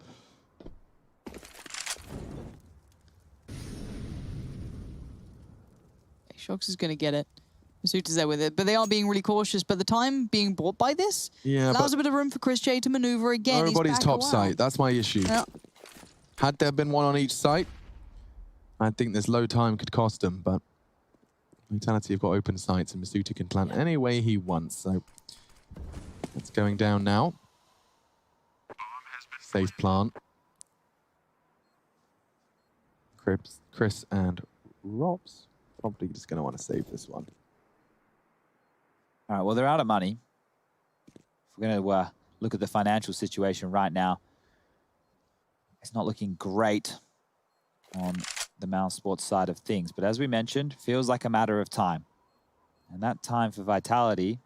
Shox is going to get it. Masuta's there with it, but they are being really cautious. But the time being bought by this allows a bit of room for Chris J to maneuver again. Nobody's top site. That's my issue. Yeah. Had there been one on each site, I think this low time could cost him, but Vitality have got open sites and Masuta can plant any way he wants. So it's going down now. Safe plant. Chris and Robs. Probably just going to want to save this one. All right, well, they're out of money. If we're going to look at the financial situation right now, it's not looking great on the Mousesports side of things. But as we mentioned, feels like a matter of time. And that time for Vitality,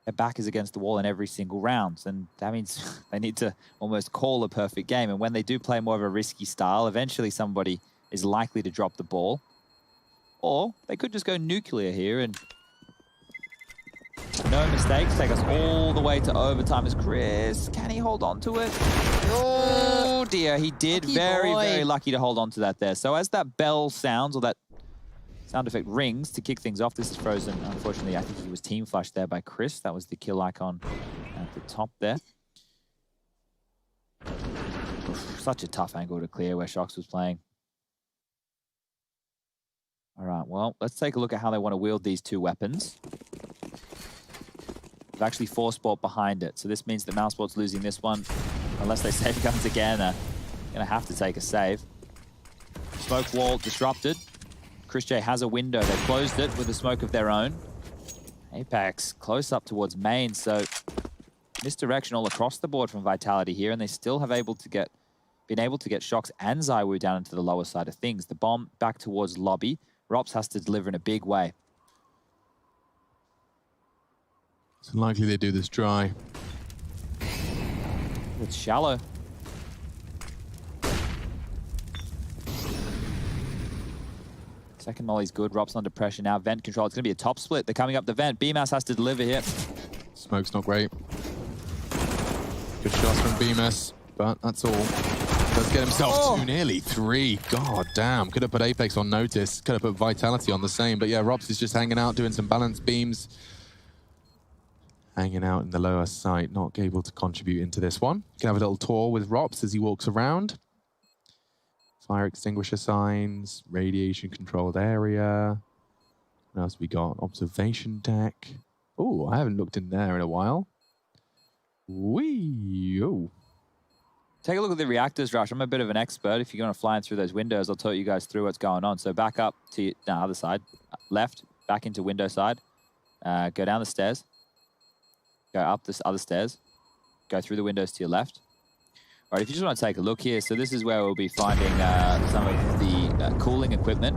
their back is against the wall in every single round. And that means they need to almost call a perfect game. And when they do play more of a risky style, eventually somebody is likely to drop the ball. Or they could just go nuclear here and no mistakes. Take us all the way to overtime as Chris. Can he hold on to it? Oh dear, he did. Very lucky to hold on to that there. So as that bell sounds, or that sound effect rings to kick things off, this is Frozen. Unfortunately, I think he was team flushed there by Chris. That was the kill icon at the top there. Oof, such a tough angle to clear where Shox was playing. All right, well, let's take a look at how they want to wield these two weapons. They've actually force bought behind it, so this means that Mousesports losing this one. Unless they save guns again, they're going to have to take a save. Smoke wall disrupted. Chris J has a window. They closed it with a smoke of their own. Apex close up towards main, so misdirection all across the board from Vitality here, and they still have been able to get Shox and ZywOo down into the lower side of things. The bomb back towards lobby. Rops has to deliver in a big way. It's unlikely they do this dry. It's shallow. Second molly's good. Rops under pressure now. Vent control. It's going to be a top split. They're coming up the vent. BMAS has to deliver here. Smoke's not great. Good shots from BMAS, but that's all. Does get himself two, nearly three. God damn. Could have put Apex on notice. Could have put Vitality on the same. But yeah, Rops is just hanging out, doing some balanced beams. Hanging out in the lower site, not able to contribute into this one. You can have a little tour with Rops as he walks around. Fire extinguisher signs, radiation controlled area. What else we got? Observation deck. Oh, I haven't looked in there in a while. Wee! Oh. Take a look at the reactors, Rush. I'm a bit of an expert. If you're going to fly in through those windows, I'll talk you guys through what's going on. So back up to the other side, left, back into window side. Go down the stairs. Go up this other stairs. Go through the windows to your left. All right, if you just want to take a look here, so this is where we'll be finding some of the cooling equipment.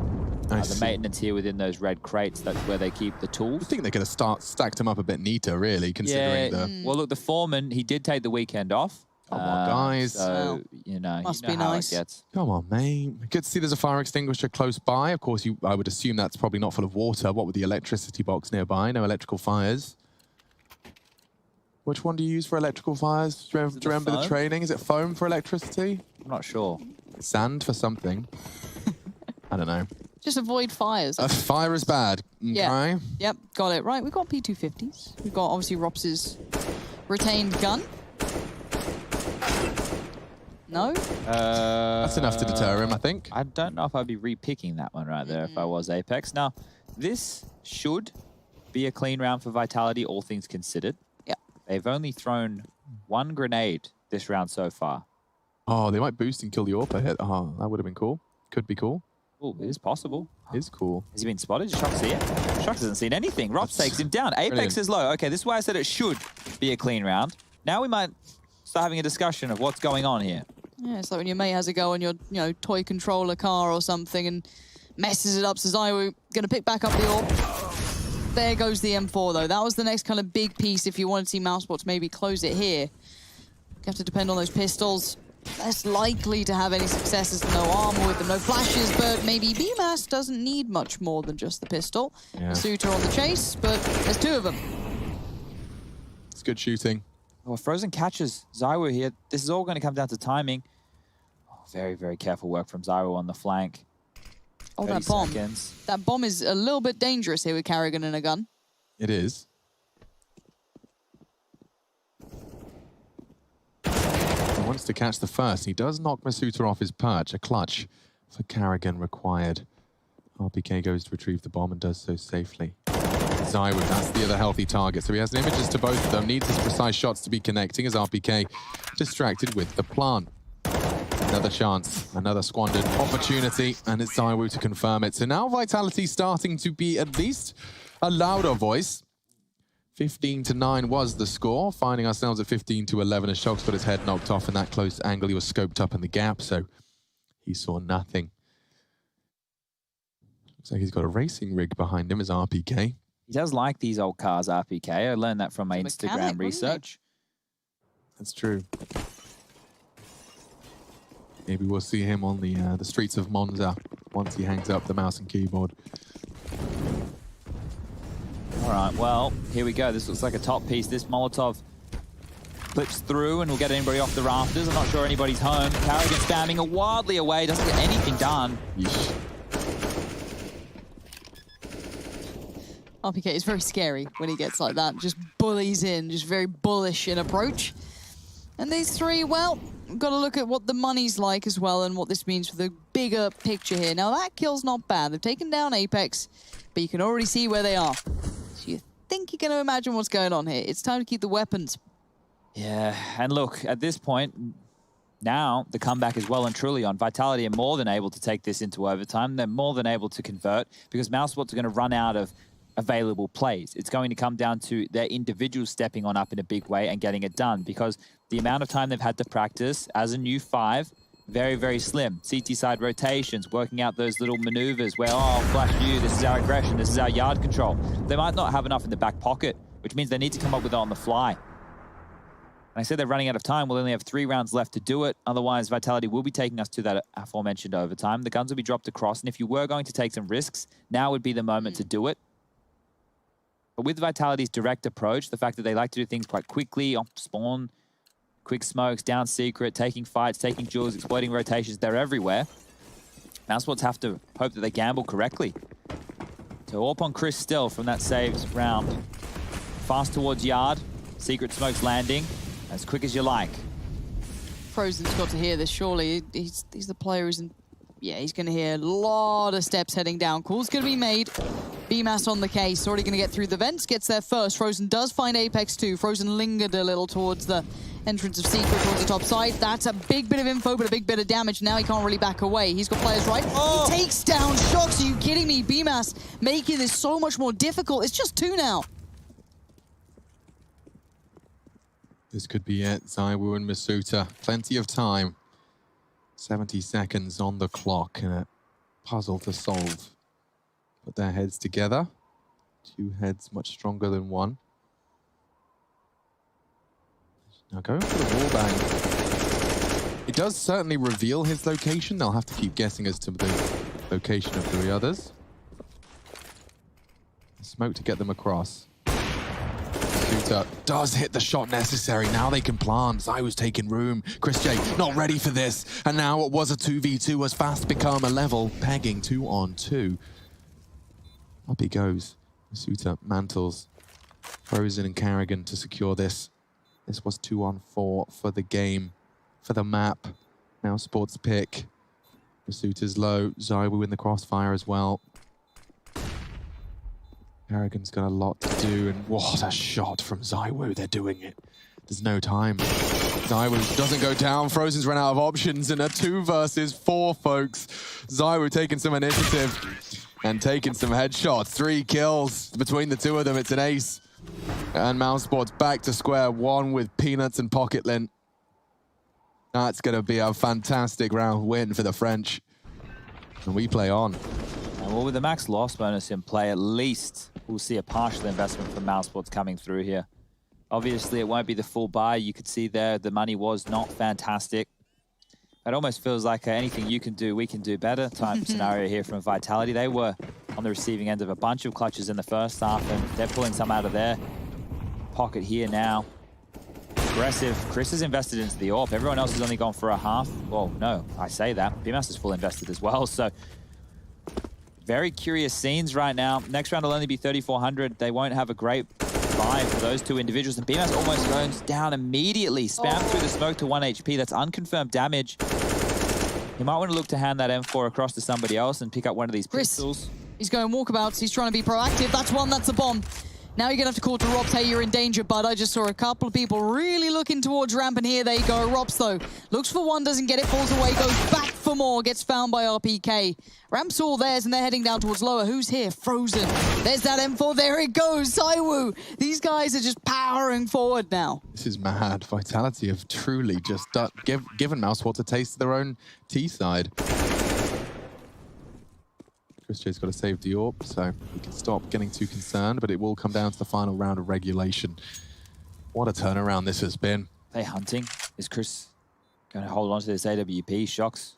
The maintenance here within those red crates, that's where they keep the tools. I think they could have stacked them up a bit neater, really, considering the... Well, look, the foreman, he did take the weekend off. Come on, guys. So, you know Must how be nice. it gets. Come on, mate. Good to see there's a fire extinguisher close by. Of course, I would assume that's probably not full of water. What with the electricity box nearby? No electrical fires. Which one do you use for electrical fires? Do you remember the training? Is it foam for electricity? I'm not sure. Sand for something. I don't know. Just avoid fires. Fire is bad. Okay. Yeah. Yep, got it. Right, we've got P250s. We've got, obviously, Rops's retained gun. No? That's enough to deter him, I think. I don't know if I'd be re-picking that one right there if I was Apex. Now, this should be a clean round for Vitality, all things considered. Yeah. They've only thrown one grenade this round so far. Oh, they might boost and kill the AWP hit. Oh, that would have been cool. Could be cool. Oh, it is possible. Is cool. Has he been spotted? Shox here? Shox hasn't seen anything. Rops takes him down. Apex brilliant. is low. Okay, this is why I said it should be a clean round. Now we might start having a discussion of what's going on here. Yeah, it's like when your mate has a go on your, toy controller car or something and messes it up. So ZywOo gonna pick back up the AWP. There goes the M4 though. That was the next kind of big piece if you want to see Mousesports maybe close it here. You have to depend on those pistols. Less likely to have any successes, no armor with them, no flashes, but maybe BMAS doesn't need much more than just the pistol. Yeah. Suitor on the chase, but there's two of them. It's good shooting. Oh, Frozen catches ZywOo here. This is all going to come down to timing. Oh, very, very careful work from ZywOo on the flank. Oh, that bomb. Seconds. That bomb is a little bit dangerous here with Carrigan and a gun. It is. He wants to catch the first. He does knock Masuta off his perch. A clutch for Carrigan required. RPK goes to retrieve the bomb and does so safely. ZywOo, that's the other healthy target. So he has images to both of them. Needs his precise shots to be connecting as RPK distracted with the plant. Another chance, another squandered opportunity, and it's ZywOo to confirm it. So now Vitality starting to be at least a louder voice. 15-9 was the score, finding ourselves at 15-11 as Shox got his head knocked off in that close angle. He was scoped up in the gap, so he saw nothing. Looks like he's got a racing rig behind him as RPK. He does like these old cars, RPK. I learned that from my He's a Instagram mechanic, research. That's true. Maybe we'll see him on the streets of Monza once he hangs up the mouse and keyboard. All right, well, here we go. This looks like a top piece. This Molotov clips through and will get anybody off the rafters. I'm not sure anybody's home. Carrigan spamming wildly away, doesn't get anything done. Yeesh. RPK is very scary when he gets like that. Just bullies in, just very bullish in approach. And these three, well, we've got to look at what the money's like as well and what this means for the bigger picture here. Now, that kill's not bad. They've taken down Apex, but you can already see where they are. So you think you're going to imagine what's going on here. It's time to keep the weapons. Yeah, and look, at this point, now the comeback is well and truly on. Vitality are more than able to take this into overtime. They're more than able to convert because Mousesports are going to run out of available plays. It's going to come down to their individuals stepping on up in a big way and getting it done, because the amount of time they've had to practice as a new 5, very, very slim. CT side rotations, working out those little maneuvers where, oh, flash you, this is our aggression, this is our yard control. They might not have enough in the back pocket, which means they need to come up with it on the fly. And I said they're running out of time. We'll only have 3 rounds left to do it. Otherwise, Vitality will be taking us to that aforementioned overtime. The guns will be dropped across, and if you were going to take some risks, now would be the moment to do it. But with Vitality's direct approach, the fact that they like to do things quite quickly, off spawn, quick smokes, down secret, taking fights, taking duels, exploiting rotations, they're everywhere. Mousesports have to hope that they gamble correctly. So AWP on Chris still from that saved round. Fast towards yard, secret smokes landing, as quick as you like. Frozen's got to hear this, surely. He's the player who's in... Yeah, he's going to hear a lot of steps heading down. Call's going to be made. BMAS on the case, already going to get through the vents, gets there first. Frozen does find Apex too. Frozen lingered a little towards the entrance of Secret, towards the top side. That's a big bit of info, but a big bit of damage. Now he can't really back away. He's got players right. Oh. He takes down Shox. Are you kidding me? BMAS making this so much more difficult. It's just 2 now. This could be it. ZywOo and Masuta. Plenty of time. 70 seconds on the clock and a puzzle to solve. Put their heads together. 2 heads much stronger than 1. Now going for the wallbang. It does certainly reveal his location. They'll have to keep guessing as to the location of the others. Smoke to get them across. Masuta does hit the shot necessary. Now they can plant. ZywOo's taking room. Chris J not ready for this. And now what was a 2v2 has fast become a level pegging 2-on-2. Up he goes. Masuta mantles Frozen and Carrigan to secure this. This was 2-on-4 for the game, for the map. Now Sports pick. Masuta's low. ZywOo in the crossfire as well. Carrigan's got a lot to do, and what a shot from ZywOo. They're doing it. There's no time. ZywOo doesn't go down. Frozen's run out of options, and a 2 versus 4, folks. ZywOo taking some initiative and taking some headshots. 3 kills between the 2 of them. It's an ace. And Mousesports back to square 1 with Peanuts and Pocket Lint. That's going to be a fantastic round win for the French. And we play on. And well, with the max loss bonus in play, at least we'll see a partial investment from Mousesports coming through here. Obviously, it won't be the full buy. You could see there the money was not fantastic. It almost feels like anything you can do, we can do better type scenario here from Vitality. They were on the receiving end of a bunch of clutches in the first half, and they're pulling some out of their pocket here now. Aggressive. Chris is invested into the AWP. Everyone else has only gone for a half. Well, no, I say that. BMAS is full invested as well, so very curious scenes right now. Next round will only be 3,400. They won't have a great buy for those 2 individuals, and BMAS almost goes down immediately. Spam through the smoke to 1 HP. That's unconfirmed damage. You might want to look to hand that M4 across to somebody else and pick up one of these pistols. He's going walkabouts. He's trying to be proactive. That's 1. That's a bomb. Now you're going to have to call to Robs. Hey, you're in danger, bud. I just saw a couple of people really looking towards ramp, and here they go. Robs, though, looks for 1, doesn't get it, falls away, goes back for more, gets found by RPK. Ramp's all theirs, and they're heading down towards lower. Who's here? Frozen. There's that M4. There it goes. ZywOo. These guys are just powering forward now. This is mad. Vitality have truly just given Mousesports a taste of their own T-side. Chris J's got to save the AWP, so we can stop getting too concerned, but it will come down to the final round of regulation. What a turnaround this has been. They hunting. Is Chris going to hold on to this AWP? Shox.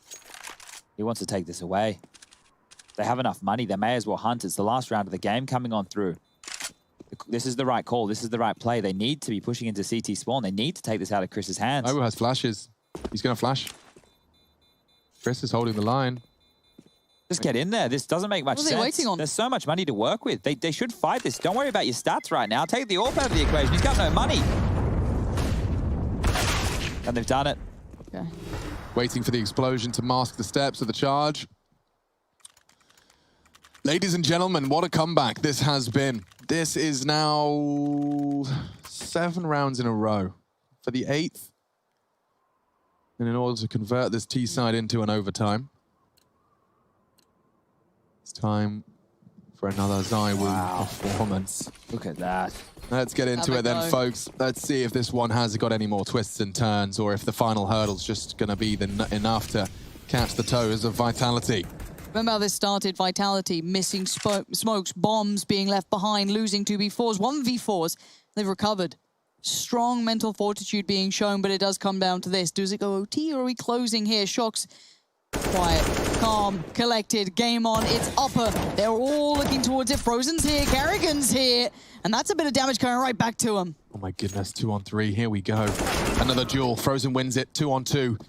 He wants to take this away. They have enough money. They may as well hunt. It's the last round of the game coming on through. This is the right call. This is the right play. They need to be pushing into CT spawn. They need to take this out of Chris's hands. ZywOo has flashes. He's going to flash. Chris is holding the line. Just get in there. This doesn't make much sense. What are they waiting on? There's so much money to work with. They should fight this. Don't worry about your stats right now. Take the AWP out of the equation. He's got no money. And they've done it. Okay. Waiting for the explosion to mask the steps of the charge. Ladies and gentlemen, what a comeback this has been. This is now 7 rounds in a row for the 8th. And in order to convert this T-side into an overtime, it's time for another ZywOo performance. Look at that. Let's get into it then, folks. Let's see if this one has got any more twists and turns, or if the final hurdle's just going to be enough to catch the toes of Vitality. Remember how this started? Vitality missing smokes, bombs being left behind, losing 2v4s, 1v4s. They've recovered. Strong mental fortitude being shown, but it does come down to this. Does it go OT, or are we closing here? Shox, quiet, calm, collected, game on. It's upper. They're all looking towards it. Frozen's here, Kerrigan's here, and that's a bit of damage coming right back to him. Oh my goodness, 2-on-3. Here we go. Another duel. Frozen wins it. 2-on-2.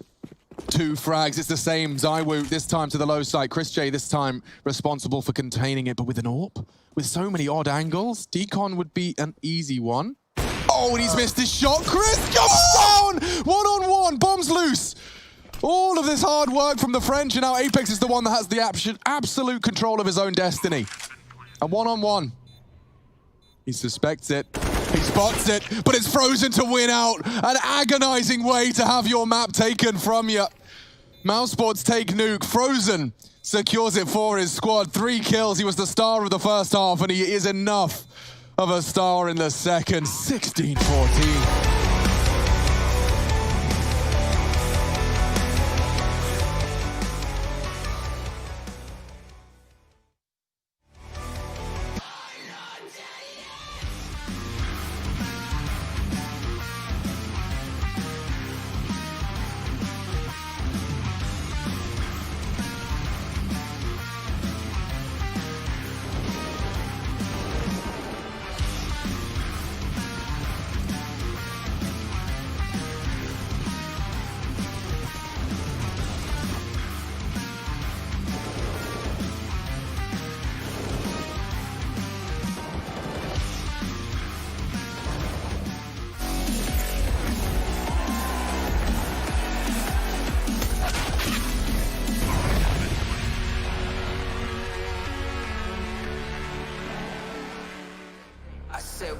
2 frags. It's the same. ZywOo this time to the low side. Chris J this time responsible for containing it, but with an AWP. With so many odd angles, Decon would be an easy one. Oh, and he's missed his shot. Chris comes down! 1-on-1. Bombs loose. All of this hard work from the French, and now Apex is the one that has the absolute control of his own destiny. A 1-on-1. He suspects it. He spots it, but it's Frozen to win out. An agonizing way to have your map taken from you. Mousesports take Nuke. Frozen secures it for his squad. 3 kills. He was the star of the first half, and he is enough of a star in the second. 16-14.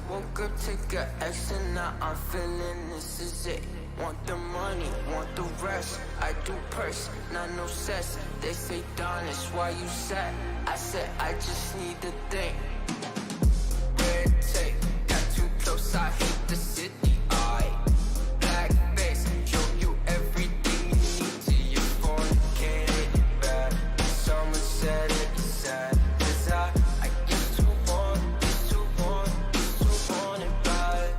Woke up, take a action, now I'm feeling this is it. Want the money, want the rest. I do purse, not no cess. They say, Darnish, why you sad? I said, I just need to think. Red tape, got too close, I hate the city. Black face, show you everything you need to your phone. Can't hit it back. Someone said it's sad. Cause I used to want it bad.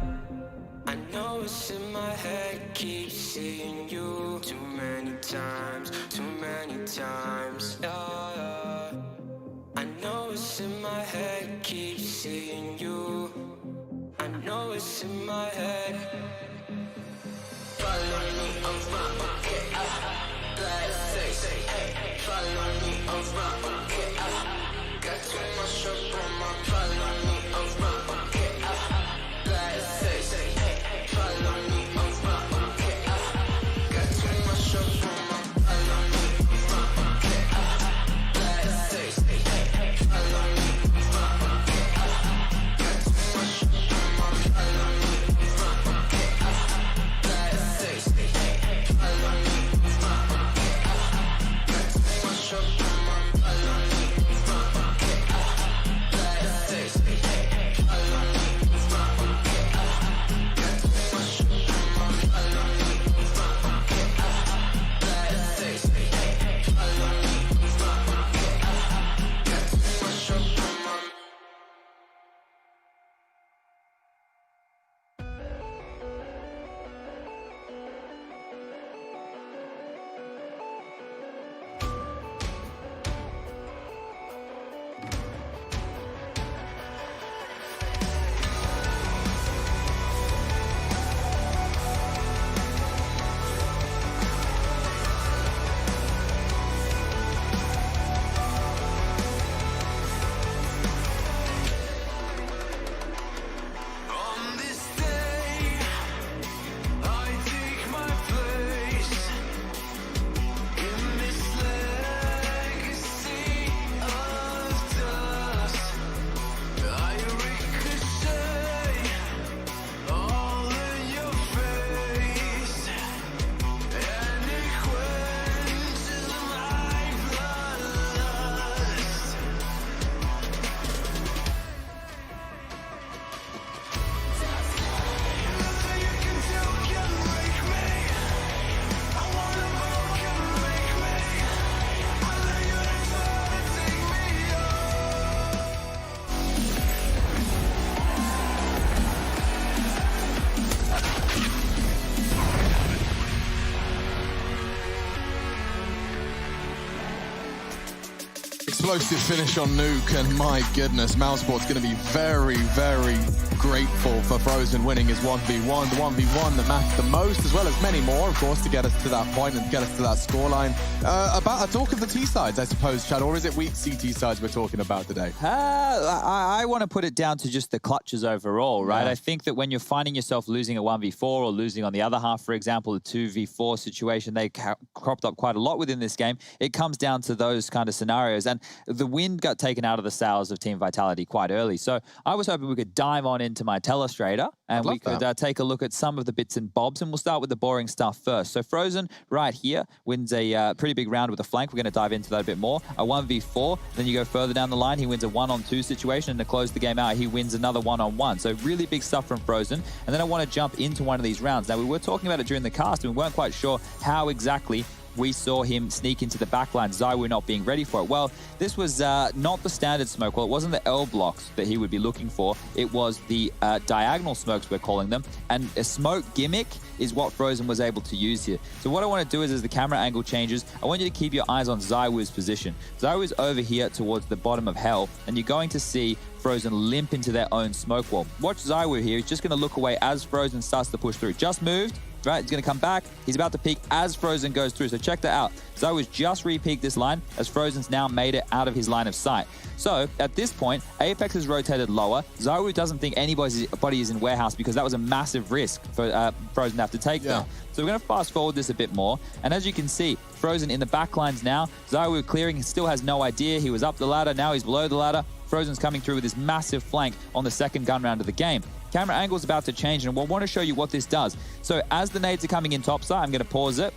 I know it's in my head, keep seeing you too many times. Yeah. I know it's in my head, keep Explosive finish on Nuke, and my goodness, Mousesports going to be very, very grateful for Frozen winning his 1v1, the 1v1 that matters the most, as well as many more, of course, to get us to that point and get us to that scoreline. About a talk of the T-sides, I suppose, Chad, or is it weak CT sides we're talking about today? I want to put it down to just the clutches overall, right? Yeah. I think that when you're finding yourself losing a 1v4 or losing on the other half, for example, a 2v4 situation, they cropped up quite a lot within this game. It comes down to those kind of scenarios. And the wind got taken out of the sails of Team Vitality quite early. So I was hoping we could dive on into my telestrator and we could take a look at some of the bits and bobs. And we'll start with the boring stuff first. So Frozen right here wins a pretty big round with a flank. We're going to dive into that a bit more. A 1v4. Then you go further down the line. He wins a 1-on-2 situation. And to close the game out, he wins another 1-on-1. So really big stuff from Frozen. And then I want to jump into one of these rounds. Now, we were talking about it during the cast and we weren't quite sure how exactly we saw him sneak into the backline, ZywOo not being ready for it. Well, this was not the standard smoke. Well, it wasn't the L blocks that he would be looking for. It was the diagonal smokes, we're calling them. And a smoke gimmick is what Frozen was able to use here. So what I want to do is, as the camera angle changes, I want you to keep your eyes on ZywOo's position. ZywOo's over here towards the bottom of Hell, and you're going to see Frozen limp into their own smoke wall. Watch ZywOo here. He's just going to look away as Frozen starts to push through. Just moved. Right, he's going to come back. He's about to peek as Frozen goes through. So check that out. ZywOo's just re-peeked this line as Frozen's now made it out of his line of sight. So at this point, Apex is rotated lower. ZywOo doesn't think anybody is in warehouse because that was a massive risk for Frozen to have to take there. So we're going to fast forward this a bit more. And as you can see, Frozen in the back lines now. ZywOo clearing, he still has no idea. He was up the ladder. Now he's below the ladder. Frozen's coming through with this massive flank on the second gun round of the game. Camera angle is about to change, and we'll want to show you what this does. So as the nades are coming in topside, I'm going to pause it.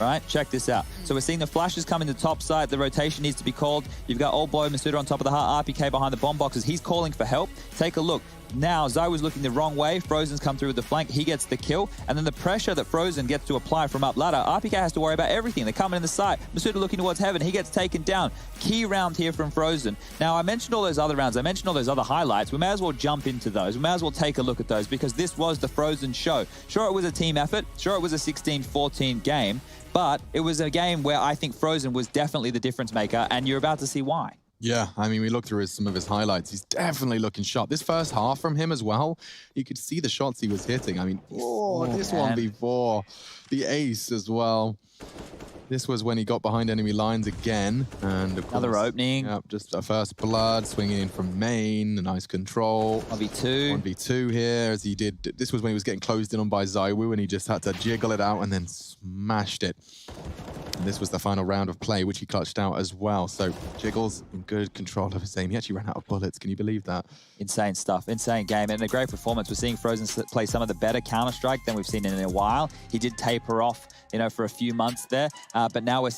All right, check this out. So we're seeing the flashes come in the top side. The rotation needs to be called. You've got Old Boy Masuda on top of the heart, RPK behind the bomb boxes. He's calling for help. Take a look. Now, ZywOo's looking the wrong way. Frozen's come through with the flank. He gets the kill. And then the pressure that Frozen gets to apply from up ladder, RPK has to worry about everything. They're coming in the side. Masuda looking towards heaven. He gets taken down. Key round here from Frozen. Now, I mentioned all those other rounds. I mentioned all those other highlights. We may as well jump into those. We may as well take a look at those because this was the Frozen show. Sure, it was a team effort. Sure, it was a 16-14 game. But it was a game where I think Frozen was definitely the difference maker. And you're about to see why. Yeah, I mean, we looked through some of his highlights. He's definitely looking sharp. This first half from him as well, you could see the shots he was hitting. I mean, this one before, the ace as well. This was when he got behind enemy lines again. And of another course, opening. Yep, just a first blood, swinging in from main, a nice control. 1v2. 1v2 here, as he did. This was when he was getting closed in on by ZywOo, and he just had to jiggle it out and then smashed it. And this was the final round of play, which he clutched out as well. So Jiggles in good control of his aim. He actually ran out of bullets. Can you believe that? Insane stuff. Insane game. And a great performance. We're seeing Frozen play some of the better Counter-Strike than we've seen in a while. He did taper off, you know, for a few months there. But now we're